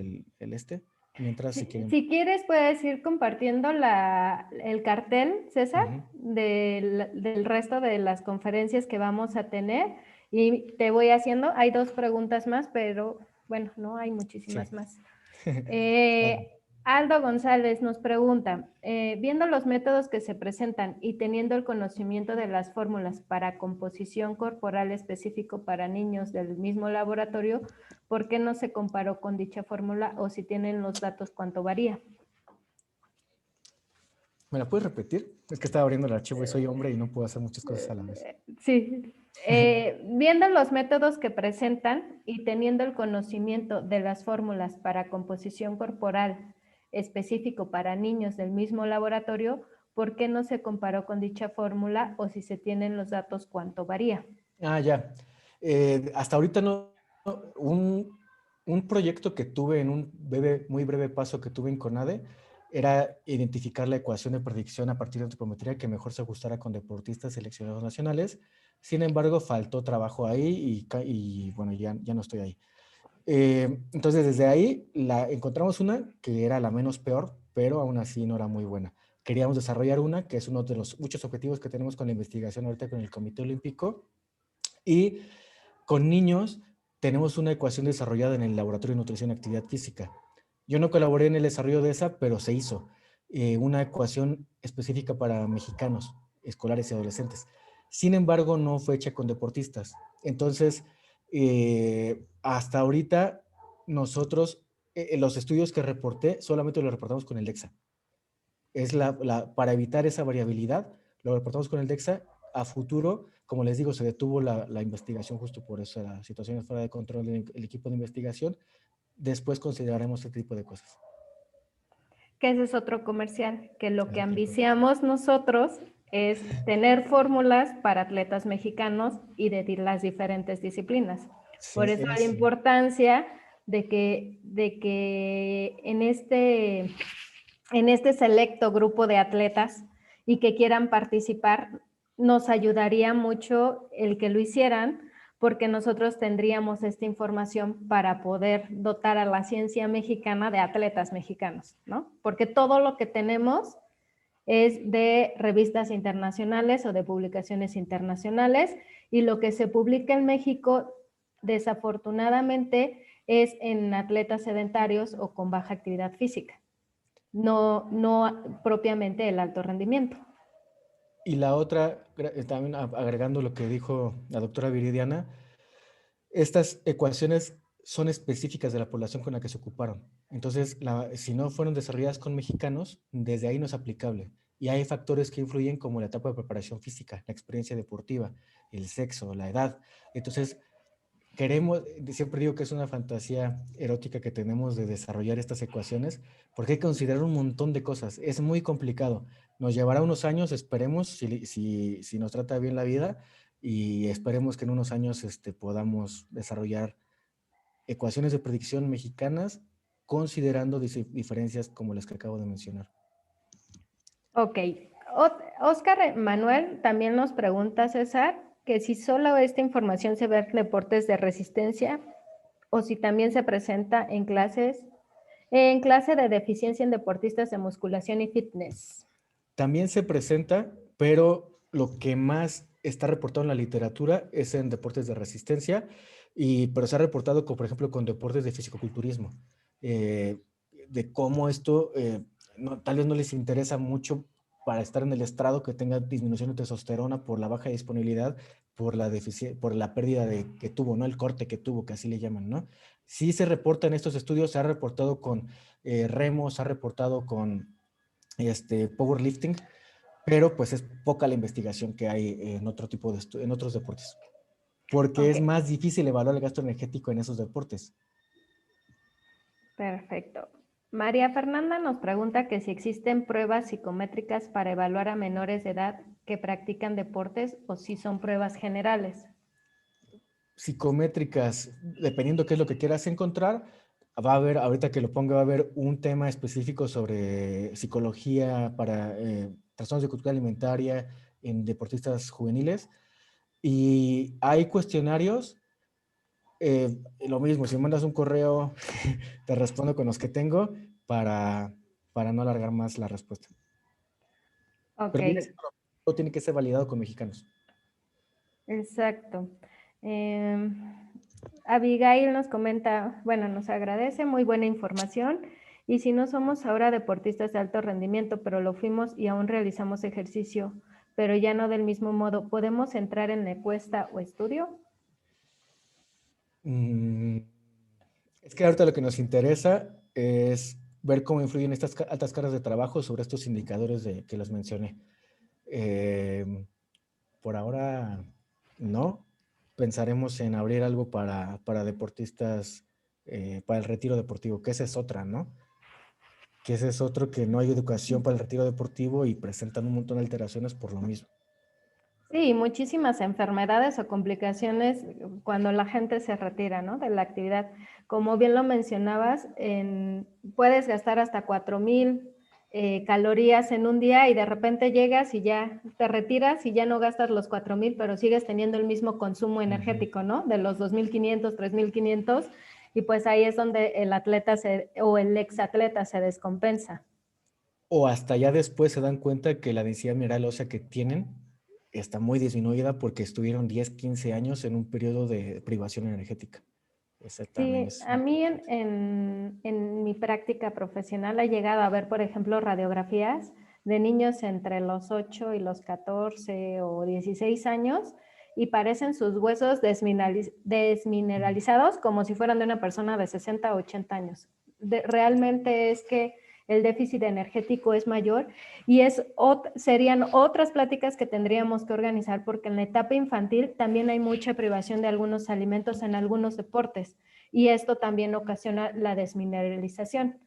mientras si quieren. Si quieres, puedes ir compartiendo el cartel, César, del resto de las conferencias que vamos a tener. Y te voy haciendo, hay 2 preguntas más, pero bueno, no hay muchísimas Sí. más. Claro. Aldo González nos pregunta, viendo los métodos que se presentan y teniendo el conocimiento de las fórmulas para composición corporal específico para niños del mismo laboratorio, ¿por qué no se comparó con dicha fórmula o si tienen los datos cuánto varía? ¿Me la puedes repetir? Es que estaba abriendo el archivo y soy hombre y no puedo hacer muchas cosas a la vez. Sí. Viendo los métodos que presentan y teniendo el conocimiento de las fórmulas para composición corporal específico para niños del mismo laboratorio, ¿por qué no se comparó con dicha fórmula o si se tienen los datos cuánto varía? Ah, ya. Hasta ahorita no. Un, un proyecto que tuve en un muy breve paso que tuve en CONADE era identificar la ecuación de predicción a partir de antropometría que mejor se ajustara con deportistas seleccionados nacionales. Sin embargo, faltó trabajo ahí y bueno, ya no estoy ahí. Entonces, desde ahí encontramos una que era la menos peor, pero aún así no era muy buena. Queríamos desarrollar una, que es uno de los muchos objetivos que tenemos con la investigación ahorita con el Comité Olímpico, y con niños tenemos una ecuación desarrollada en el Laboratorio de Nutrición y Actividad Física. Yo no colaboré en el desarrollo de esa, pero se hizo una ecuación específica para mexicanos, escolares y adolescentes. Sin embargo, no fue hecha con deportistas. Entonces, hasta ahorita nosotros, los estudios que reporté, solamente los reportamos con el DEXA. Es para evitar esa variabilidad, lo reportamos con el DEXA. A futuro, como les digo, se detuvo la investigación justo por eso, la situación fuera de control del equipo de investigación. Después consideraremos este tipo de cosas. Que ese es otro comercial, que lo que ambiciamos nosotros es tener fórmulas para atletas mexicanos y de las diferentes disciplinas. Sí, Por eso la importancia de que en este selecto grupo de atletas y que quieran participar, nos ayudaría mucho el que lo hicieran, porque nosotros tendríamos esta información para poder dotar a la ciencia mexicana de atletas mexicanos, ¿no? Porque todo lo que tenemos es de revistas internacionales o de publicaciones internacionales, y lo que se publica en México, desafortunadamente, es en atletas sedentarios o con baja actividad física, no propiamente el alto rendimiento. Y la otra, también agregando lo que dijo la doctora Viridiana, estas ecuaciones son específicas de la población con la que se ocuparon. Entonces, si no fueron desarrolladas con mexicanos, desde ahí no es aplicable. Y hay factores que influyen como la etapa de preparación física, la experiencia deportiva, el sexo, la edad. Entonces, siempre digo que es una fantasía erótica que tenemos de desarrollar estas ecuaciones, porque hay que considerar un montón de cosas. Es muy complicado. Nos llevará unos años, esperemos, si nos trata bien la vida, y esperemos que en unos años podamos desarrollar ecuaciones de predicción mexicanas considerando diferencias como las que acabo de mencionar. Ok. Oscar Manuel también nos pregunta, César, que si solo esta información se ve en deportes de resistencia o si también se presenta en clase de deficiencia en deportistas de musculación y fitness. También se presenta, pero lo que más está reportado en la literatura es en deportes de resistencia, pero se ha reportado, por ejemplo, con deportes de fisicoculturismo, de cómo esto tal vez no les interesa mucho para estar en el estrado, que tenga disminución de testosterona por la baja disponibilidad, por la pérdida que tuvo, ¿no? El corte que tuvo, que así le llaman, ¿no? Sí se reporta en estos estudios, se ha reportado con remo, se ha reportado con powerlifting, pero pues es poca la investigación que hay en otro tipo en otros deportes, porque es más difícil evaluar el gasto energético en esos deportes. Perfecto. María Fernanda nos pregunta que si existen pruebas psicométricas para evaluar a menores de edad que practican deportes o si son pruebas generales. Psicométricas, dependiendo qué es lo que quieras encontrar, va a haber, ahorita que lo ponga, va a haber un tema específico sobre psicología para trastornos de conducta alimentaria en deportistas juveniles, y hay cuestionarios. Lo mismo, si me mandas un correo, te respondo con los que tengo para no alargar más la respuesta. Ok. Pero todo tiene que ser validado con mexicanos. Exacto. Abigail nos comenta, bueno, nos agradece, muy buena información. Y si no somos ahora deportistas de alto rendimiento, pero lo fuimos y aún realizamos ejercicio, pero ya no del mismo modo, ¿podemos entrar en la encuesta o estudio? Es que ahorita lo que nos interesa es ver cómo influyen estas altas cargas de trabajo sobre estos indicadores que los mencioné. Por ahora, no. Pensaremos en abrir algo para deportistas, para el retiro deportivo, que esa es otra, ¿no? Que ese es otro, que no hay educación para el retiro deportivo y presentan un montón de alteraciones por lo mismo. Sí, muchísimas enfermedades o complicaciones cuando la gente se retira, ¿no?, de la actividad. Como bien lo mencionabas, puedes gastar hasta 4,000 calorías en un día y de repente llegas y ya te retiras y ya no gastas los 4,000, pero sigues teniendo el mismo consumo energético, ¿no?, de los 2,500, 3,500, y pues ahí es donde el atleta o el exatleta se descompensa. O hasta ya después se dan cuenta que la densidad mineral ósea que tienen está muy disminuida porque estuvieron 10, 15 años en un periodo de privación energética. Ese también Sí, es... a mí en mi práctica profesional he llegado a ver, por ejemplo, radiografías de niños entre los 8 y los 14 o 16 años, y parecen sus huesos desmineralizados como si fueran de una persona de 60 o 80 años. Realmente es que el déficit energético es mayor y serían otras pláticas que tendríamos que organizar porque en la etapa infantil también hay mucha privación de algunos alimentos en algunos deportes y esto también ocasiona la desmineralización.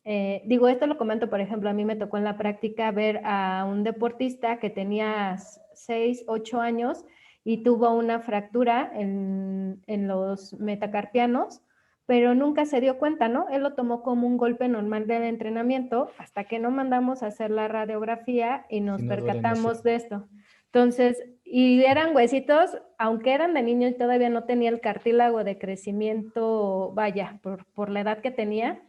Esto lo comento, por ejemplo, a mí me tocó en la práctica ver a un deportista que tenía 6, 8 años y tuvo una fractura en los metacarpianos, pero nunca se dio cuenta, ¿no? Él lo tomó como un golpe normal del entrenamiento hasta que no mandamos a hacer la radiografía y nos percatamos de esto. Entonces, y eran huesitos, aunque eran de niño y todavía no tenía el cartílago de crecimiento, vaya, por la edad que tenía,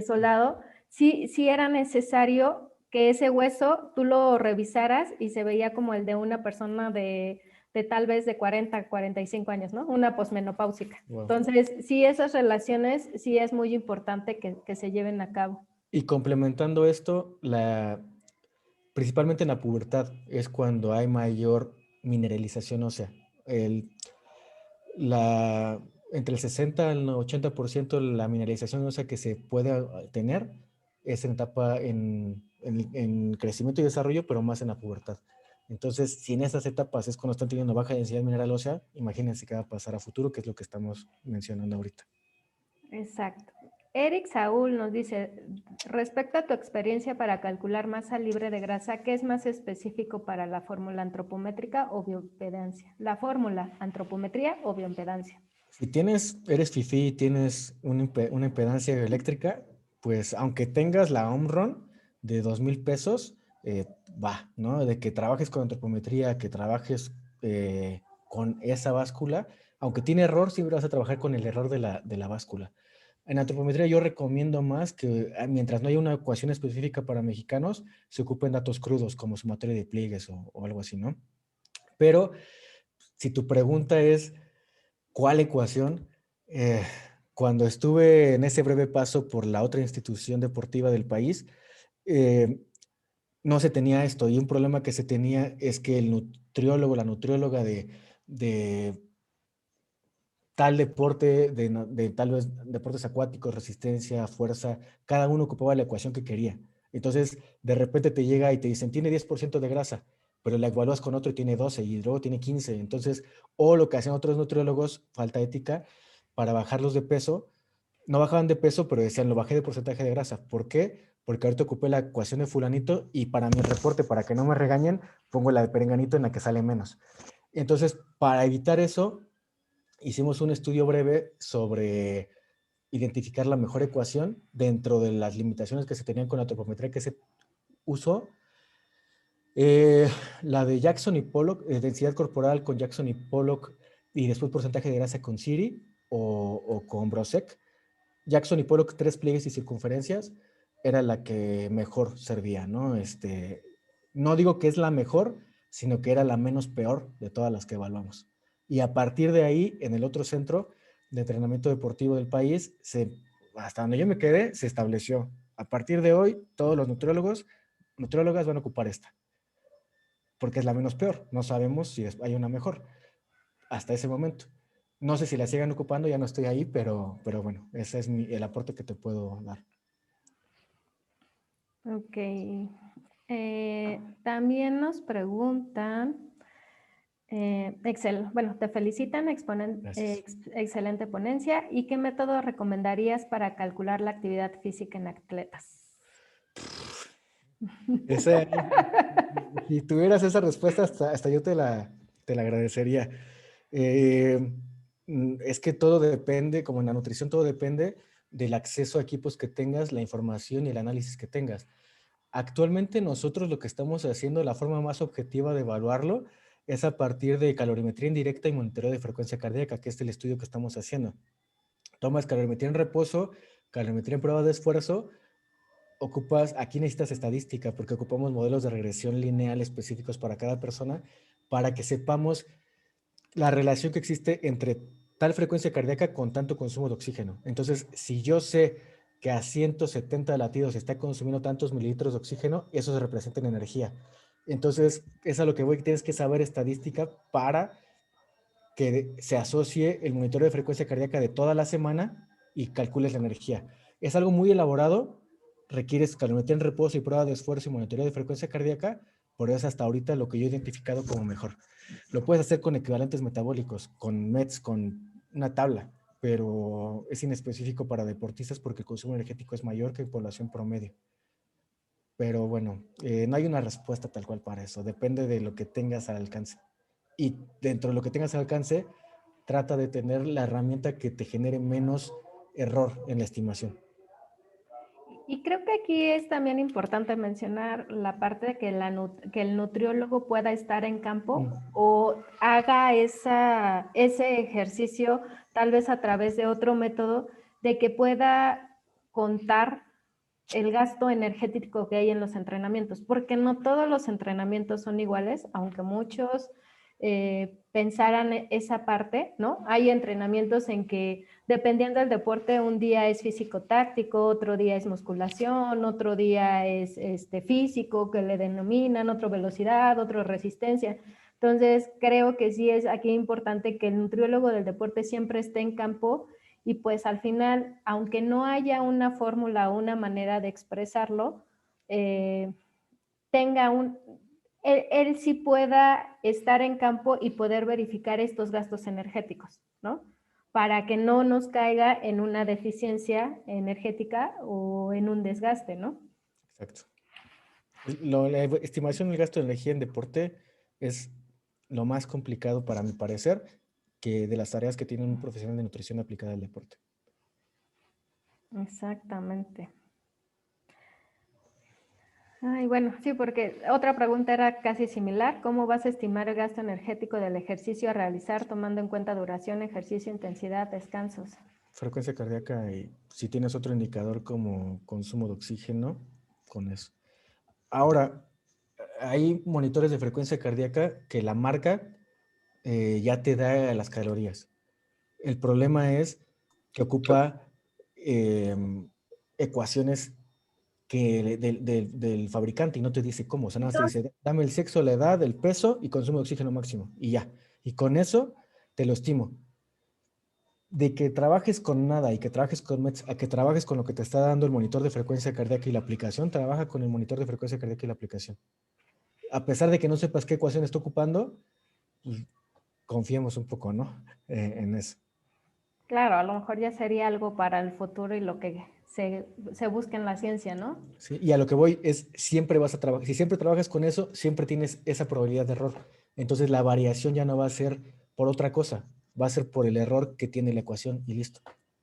soldado, sí era necesario que ese hueso tú lo revisaras y se veía como el de una persona de tal vez de 40, 45 años, ¿no? Una posmenopáusica. Wow. Entonces, sí, esas relaciones sí es muy importante que se lleven a cabo. Y complementando esto, principalmente en la pubertad es cuando hay mayor mineralización ósea. Entre el 60 al 80% de la mineralización ósea que se puede tener es en etapa en crecimiento y desarrollo, pero más en la pubertad. Entonces, si en esas etapas es cuando están teniendo baja densidad mineral ósea, imagínense qué va a pasar a futuro, que es lo que estamos mencionando ahorita. Exacto. Eric Saúl nos dice, respecto a tu experiencia para calcular masa libre de grasa, ¿qué es más específico para la fórmula antropométrica o bioimpedancia? La fórmula, antropometría o bioimpedancia. Si eres fifí y tienes una impedancia eléctrica, pues aunque tengas la Omron de 2,000 pesos, va, ¿no? De que trabajes con antropometría, que trabajes con esa báscula, aunque tiene error, siempre vas a trabajar con el error de la báscula. En antropometría yo recomiendo más que mientras no haya una ecuación específica para mexicanos, se ocupen datos crudos como sumatoria de pliegues o algo así, ¿no? Pero si tu pregunta es ¿cuál ecuación? Cuando estuve en ese breve paso por la otra institución deportiva del país, no se tenía esto, y un problema que se tenía es que el nutriólogo, la nutrióloga de tal deporte, de tal vez deportes acuáticos, resistencia, fuerza, cada uno ocupaba la ecuación que quería. Entonces, de repente te llega y te dicen, tiene 10% de grasa, pero la evalúas con otro y tiene 12 y luego tiene 15. Entonces, o lo que hacían otros nutriólogos, falta ética, para bajarlos de peso, no bajaban de peso, pero decían, lo bajé de porcentaje de grasa. ¿Por qué? Porque ahorita ocupé la ecuación de fulanito y para mi reporte, para que no me regañen, pongo la de perenganito en la que sale menos. Entonces, para evitar eso, hicimos un estudio breve sobre identificar la mejor ecuación dentro de las limitaciones que se tenían con la antropometría que se usó. La de Jackson y Pollock, densidad corporal con Jackson y Pollock y después porcentaje de grasa con Siri o con Brosek. Jackson y Pollock, 3 pliegues y circunferencias, era la que mejor servía, ¿no? No digo que es la mejor, sino que era la menos peor de todas las que evaluamos. Y a partir de ahí, en el otro centro de entrenamiento deportivo del país, hasta donde yo me quedé, se estableció. A partir de hoy, todos los nutriólogas van a ocupar esta, porque es la menos peor. No sabemos si hay una mejor hasta ese momento. No sé si la sigan ocupando, ya no estoy ahí, pero bueno, ese es el aporte que te puedo dar. Ok. También nos preguntan, bueno, te felicitan, excelente ponencia. ¿Y qué método recomendarías para calcular la actividad física en atletas? Si tuvieras esa respuesta, hasta yo te la agradecería. Es que todo depende, como en la nutrición, todo depende del acceso a equipos que tengas, la información y el análisis que tengas. Actualmente nosotros lo que estamos haciendo, la forma más objetiva de evaluarlo, es a partir de calorimetría indirecta y monitoreo de frecuencia cardíaca, que es el estudio que estamos haciendo. Tomas calorimetría en reposo, calorimetría en prueba de esfuerzo, aquí necesitas estadística, porque ocupamos modelos de regresión lineal específicos para cada persona, para que sepamos la relación que existe entre tal frecuencia cardíaca con tanto consumo de oxígeno. Entonces, si yo sé que a 170 latidos está consumiendo tantos mililitros de oxígeno, eso se representa en energía. Entonces, es a lo que voy, tienes que saber estadística para que se asocie el monitoreo de frecuencia cardíaca de toda la semana y calcules la energía. Es algo muy elaborado, requieres calorimetría en reposo y prueba de esfuerzo y monitoreo de frecuencia cardíaca, pero es hasta ahorita lo que yo he identificado como mejor. Lo puedes hacer con equivalentes metabólicos, con METs, con una tabla, pero es inespecífico para deportistas porque el consumo energético es mayor que en población promedio. Pero bueno, no hay una respuesta tal cual para eso, depende de lo que tengas al alcance. Y dentro de lo que tengas al alcance, trata de tener la herramienta que te genere menos error en la estimación. Y creo que aquí es también importante mencionar la parte de que, que el nutriólogo pueda estar en campo o haga ese ejercicio tal vez a través de otro método, de que pueda contar el gasto energético que hay en los entrenamientos, porque no todos los entrenamientos son iguales, aunque muchos pensaran esa parte, ¿no? Hay entrenamientos en que, dependiendo del deporte, un día es físico-táctico, otro día es musculación, otro día es físico, que le denominan, otro velocidad, otro resistencia. Entonces, creo que sí es aquí importante que el nutriólogo del deporte siempre esté en campo y pues al final, aunque no haya una fórmula o una manera de expresarlo, tenga él sí pueda estar en campo y poder verificar estos gastos energéticos, ¿no? Para que no nos caiga en una deficiencia energética o en un desgaste, ¿no? Exacto. La estimación del gasto de energía en deporte es lo más complicado para mi parecer que de las tareas que tiene un profesional de nutrición aplicada al deporte. Exactamente. Ay, bueno, sí, porque otra pregunta era casi similar. ¿Cómo vas a estimar el gasto energético del ejercicio a realizar tomando en cuenta duración, ejercicio, intensidad, descansos? Frecuencia cardíaca y si tienes otro indicador como consumo de oxígeno, con eso. Ahora, hay monitores de frecuencia cardíaca que la marca ya te da las calorías. El problema es que ocupa ecuaciones del fabricante y no te dice cómo. O sea, nada más te dice, dame el sexo, la edad, el peso y consumo de oxígeno máximo. Y ya. Y con eso te lo estimo. De que trabajes con nada y que trabajes con METs, a que trabajes con lo que te está dando el monitor de frecuencia cardíaca y la aplicación, trabaja con el monitor de frecuencia cardíaca y la aplicación. A pesar de que no sepas qué ecuación está ocupando, pues, confiemos un poco, ¿no? En eso. Claro, a lo mejor ya sería algo para el futuro y lo que se busca en la ciencia, ¿no? ¿Sí? Y a lo que voy es, siempre vas a trabajar, si siempre trabajas con eso, siempre tienes esa probabilidad de error. Entonces la variación ya no va a ser por otra cosa, va a ser por el error que tiene la ecuación y listo.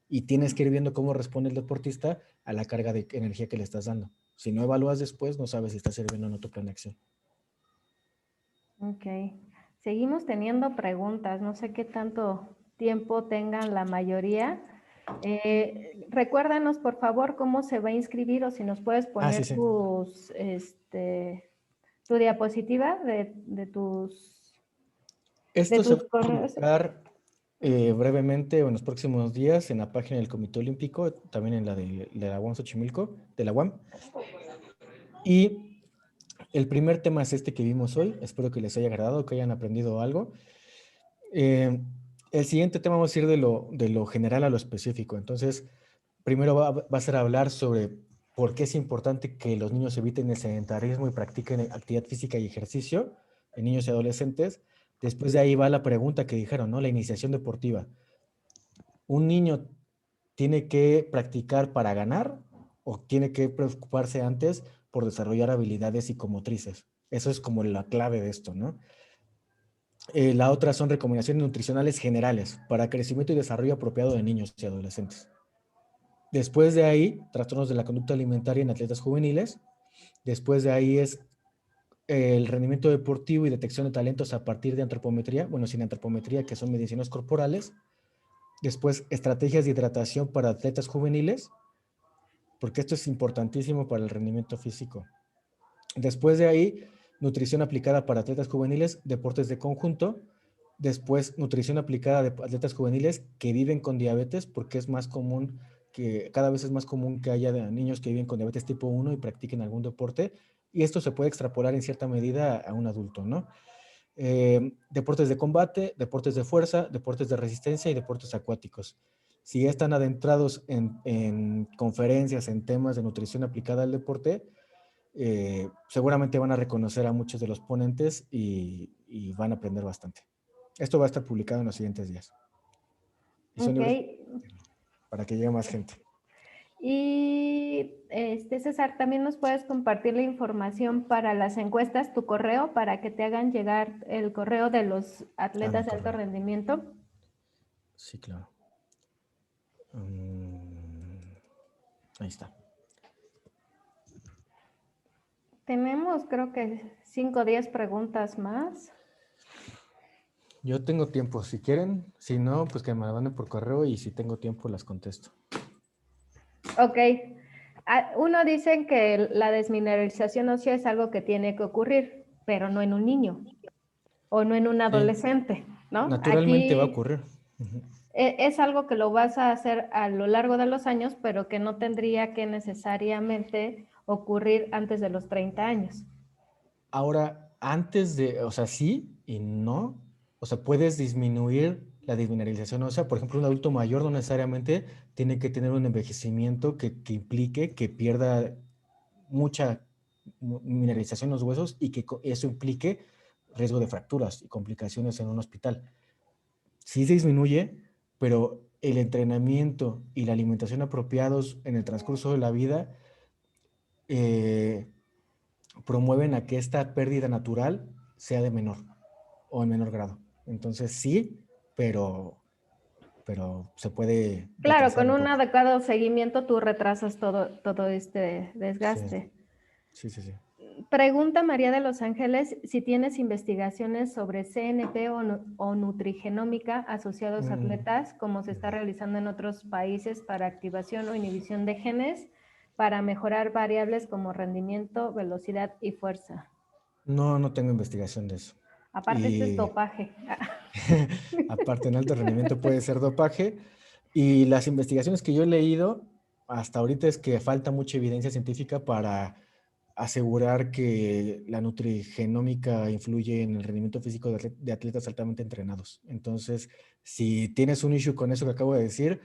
Y tienes que ir viendo cómo responde el deportista a la carga de energía que le estás dando. Si no evalúas después, no sabes si está sirviendo o no tu plan de acción. Ok. Seguimos teniendo preguntas. No sé qué tanto tiempo tengan la mayoría. Recuérdanos, por favor, cómo se va a inscribir o si nos puedes Sí, poner sí. tu diapositiva de Esto se va a correos. publicar brevemente o en los próximos días en la página del Comité Olímpico, también en la de la UAM Xochimilco, de la UAM. Y el primer tema es este que vimos hoy. Espero que les haya agradado, que hayan aprendido algo. El siguiente tema vamos a ir de lo general a lo específico. Entonces, primero va a ser hablar sobre por qué es importante que los niños eviten el sedentarismo y practiquen actividad física y ejercicio en niños y adolescentes. Después de ahí va la pregunta que dijeron, ¿no? La iniciación deportiva. ¿Un niño tiene que practicar para ganar o tiene que preocuparse antes por desarrollar habilidades psicomotrices? Eso es como la clave de esto, ¿no? La otra son recomendaciones nutricionales generales para crecimiento y desarrollo apropiado de niños y adolescentes. Después de ahí, trastornos de la conducta alimentaria en atletas juveniles. Después de ahí es el rendimiento deportivo y detección de talentos a partir de antropometría, bueno, sin antropometría, que son mediciones corporales. Después, estrategias de hidratación para atletas juveniles, porque esto es importantísimo para el rendimiento físico. Después de ahí, nutrición aplicada para atletas juveniles, deportes de conjunto. Después, nutrición aplicada de atletas juveniles que viven con diabetes, porque es más común que cada vez es más común que haya niños que viven con diabetes tipo 1 y practiquen algún deporte. y esto se puede extrapolar en cierta medida a un adulto, ¿no? Deportes de combate, deportes de fuerza, deportes de resistencia y deportes acuáticos. Si ya están adentrados en conferencias, en temas de nutrición aplicada al deporte, seguramente van a reconocer a muchos de los ponentes y van a aprender bastante. Esto va a estar publicado en los siguientes días. Y son Ok. libros para que llegue más gente. Y César, también nos puedes compartir la información para las encuestas, tu correo, para que te hagan llegar el correo de los Mi atletas de alto correo. rendimiento. Sí, claro. Ahí está. Tenemos, creo que 5 o 10 preguntas más. Yo tengo tiempo, si quieren. Si no, pues que me la manden por correo y si tengo tiempo las contesto. Ok. Uno dice que la desmineralización ósea es algo que tiene que ocurrir, pero no en un niño o no en un Sí, adolescente, ¿no? naturalmente va a Aquí ocurrir. Ujú. es algo que lo vas a hacer a lo largo de los años, pero que no tendría que necesariamente ocurrir antes de los 30 años. Ahora, antes de, o sea, sí y no. O sea, puedes disminuir la desmineralización ósea. Por ejemplo, un adulto mayor no necesariamente tiene que tener un envejecimiento que implique que pierda mucha mineralización en los huesos y que eso implique riesgo de fracturas y complicaciones en un hospital. Sí se disminuye, pero el entrenamiento y la alimentación apropiados en el transcurso de la vida eh, promueven a que esta pérdida natural sea de menor o en menor grado. Entonces sí, pero se puede Claro, retrasar con un un poco. adecuado seguimiento tú retrasas todo este Sí, desgaste. sí, sí, sí. Pregunta María de Los Ángeles si tienes investigaciones sobre CNP o nutrigenómica asociados a atletas, como se está realizando en otros países para activación o inhibición de genes para mejorar variables como rendimiento, velocidad y fuerza. No, no tengo investigación de eso. Aparte, este es Y dopaje. aparte, en alto rendimiento puede ser dopaje. Y las investigaciones que yo he leído hasta ahorita es que falta mucha evidencia científica para asegurar que la nutrigenómica influye en el rendimiento físico de atletas altamente entrenados. Entonces, si tienes un issue con eso que acabo de decir,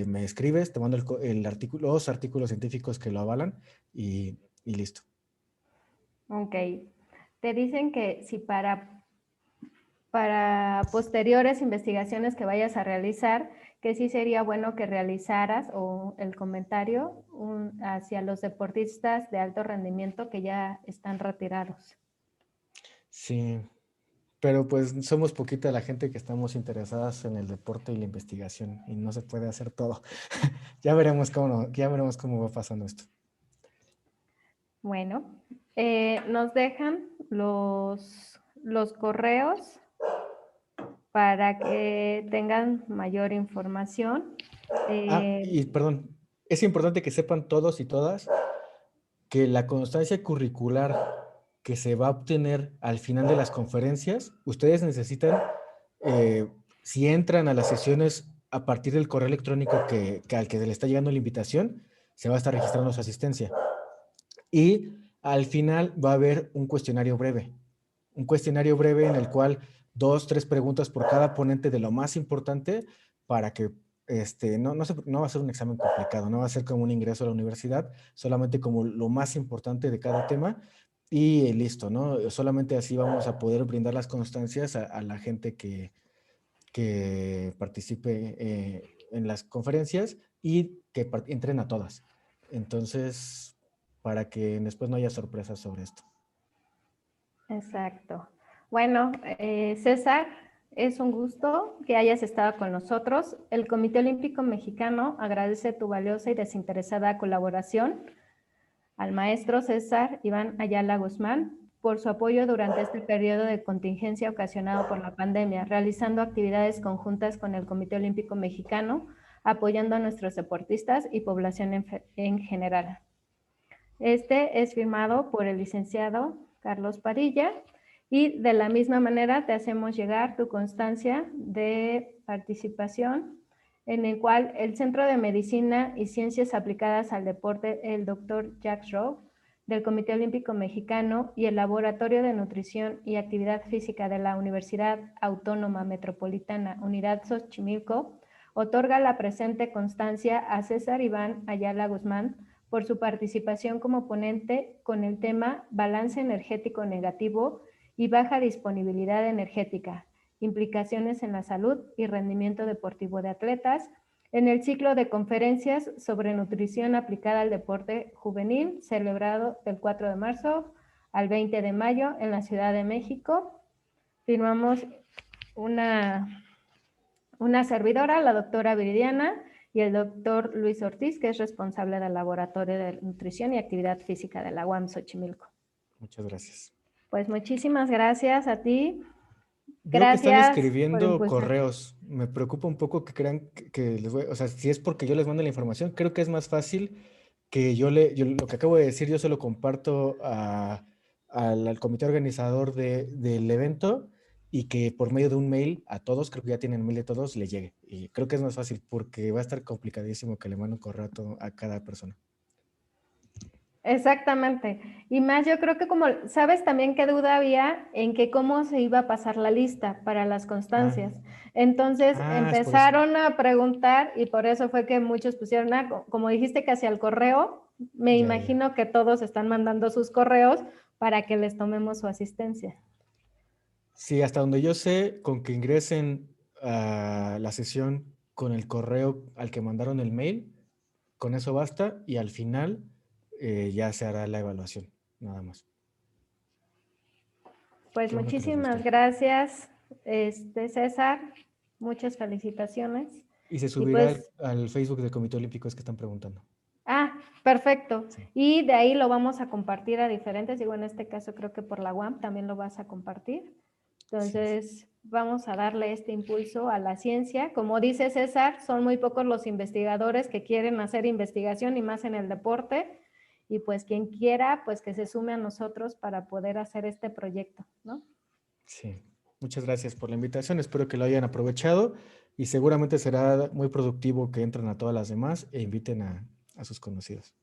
me escribes, te mando el artículo, los artículos científicos que lo avalan y listo. Ok. Te dicen que si para posteriores investigaciones que vayas a realizar, que sí sería bueno que realizaras o el comentario hacia los deportistas de alto rendimiento que ya están retirados. Sí, pero pues somos poquita la gente que estamos interesadas en el deporte y la investigación y no se puede hacer todo. Ya veremos cómo va pasando esto. Bueno, nos dejan los correos para que tengan mayor información. Y perdón, es importante que sepan todos y todas que la constancia curricular que se va a obtener al final de las conferencias, ustedes necesitan, si entran a las sesiones a partir del correo electrónico al que le está llegando la invitación, se va a estar registrando su asistencia. Y al final va a haber un cuestionario breve en el cual 2, 3 preguntas por cada ponente de lo más importante para que no va a ser un examen complicado, no va a ser como un ingreso a la universidad, solamente como lo más importante de cada tema y listo, ¿no? Solamente así vamos a poder brindar las constancias a la gente que participe en las conferencias y que entren a todas. Entonces, para que después no haya sorpresas sobre esto. Exacto. Bueno, César, es un gusto que hayas estado con nosotros. El Comité Olímpico Mexicano agradece tu valiosa y desinteresada colaboración al maestro César Iván Ayala Guzmán por su apoyo durante este periodo de contingencia ocasionado por la pandemia, realizando actividades conjuntas con el Comité Olímpico Mexicano, apoyando a nuestros deportistas y población en general. Este es firmado por el licenciado Carlos Padilla y de la misma manera te hacemos llegar tu constancia de participación en el cual el Centro de Medicina y Ciencias Aplicadas al Deporte, el Dr. Jack Rowe, del Comité Olímpico Mexicano y el Laboratorio de Nutrición y Actividad Física de la Universidad Autónoma Metropolitana Unidad Xochimilco, otorga la presente constancia a César Iván Ayala Guzmán por su participación como ponente con el tema Balance energético negativo y baja disponibilidad energética, implicaciones en la salud y rendimiento deportivo de atletas, en el ciclo de conferencias sobre nutrición aplicada al deporte juvenil, celebrado del 4 de marzo al 20 de mayo en la Ciudad de México. Firmamos una servidora, la doctora Viridiana, y el doctor Luis Ortiz, que es responsable del Laboratorio de Nutrición y Actividad Física de la UAM Xochimilco. Muchas gracias. Pues muchísimas gracias a ti. Veo que están Gracias por escribiendo impulsar. correos. Me preocupa un poco que crean que les voy, o sea, si es porque yo les mando la información, creo que es más fácil que yo lo que acabo de decir, yo se lo comparto al comité organizador del evento y que por medio de un mail a todos, creo que ya tienen el mail de todos, le llegue. Y creo que es más fácil porque va a estar complicadísimo que le mande un correo a cada persona. Exactamente. Y más yo creo que como, ¿sabes también qué duda había en que cómo se iba a pasar la lista para las constancias? Entonces Es por eso. empezaron a preguntar y por eso fue que muchos pusieron, como dijiste que hacia el correo, me Ya. imagino que todos están mandando sus correos para que les tomemos su asistencia. Sí, hasta donde yo sé, con que ingresen a la sesión con el correo al que mandaron el mail, con eso basta y al final ya se hará la evaluación, nada más. Pues Qué bueno que les muchísimas gustó. gracias, César. Muchas felicitaciones. Y se Y subirá pues, al Facebook del Comité Olímpico, es que están preguntando. perfecto. Sí. Y de ahí lo vamos a compartir a diferentes, digo, en este caso creo que por la UAM también lo vas a compartir. Entonces, vamos a darle este impulso a la ciencia. Como dice César, son muy pocos los investigadores que quieren hacer investigación y más en el deporte. Y pues quien quiera, pues que se sume a nosotros para poder hacer este proyecto, ¿no? Sí. Muchas gracias por la invitación. Espero que lo hayan aprovechado y seguramente será muy productivo que entren a todas las demás e inviten a sus conocidos.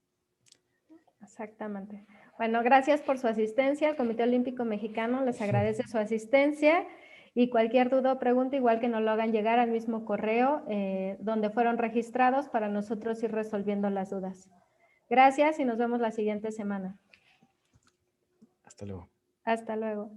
Exactamente. Bueno, gracias por su asistencia. El Comité Olímpico Mexicano les agradece su asistencia y cualquier duda o pregunta, igual que nos lo hagan llegar al mismo correo donde fueron registrados para nosotros ir resolviendo las dudas. Gracias y nos vemos la siguiente semana. Hasta luego. Hasta luego.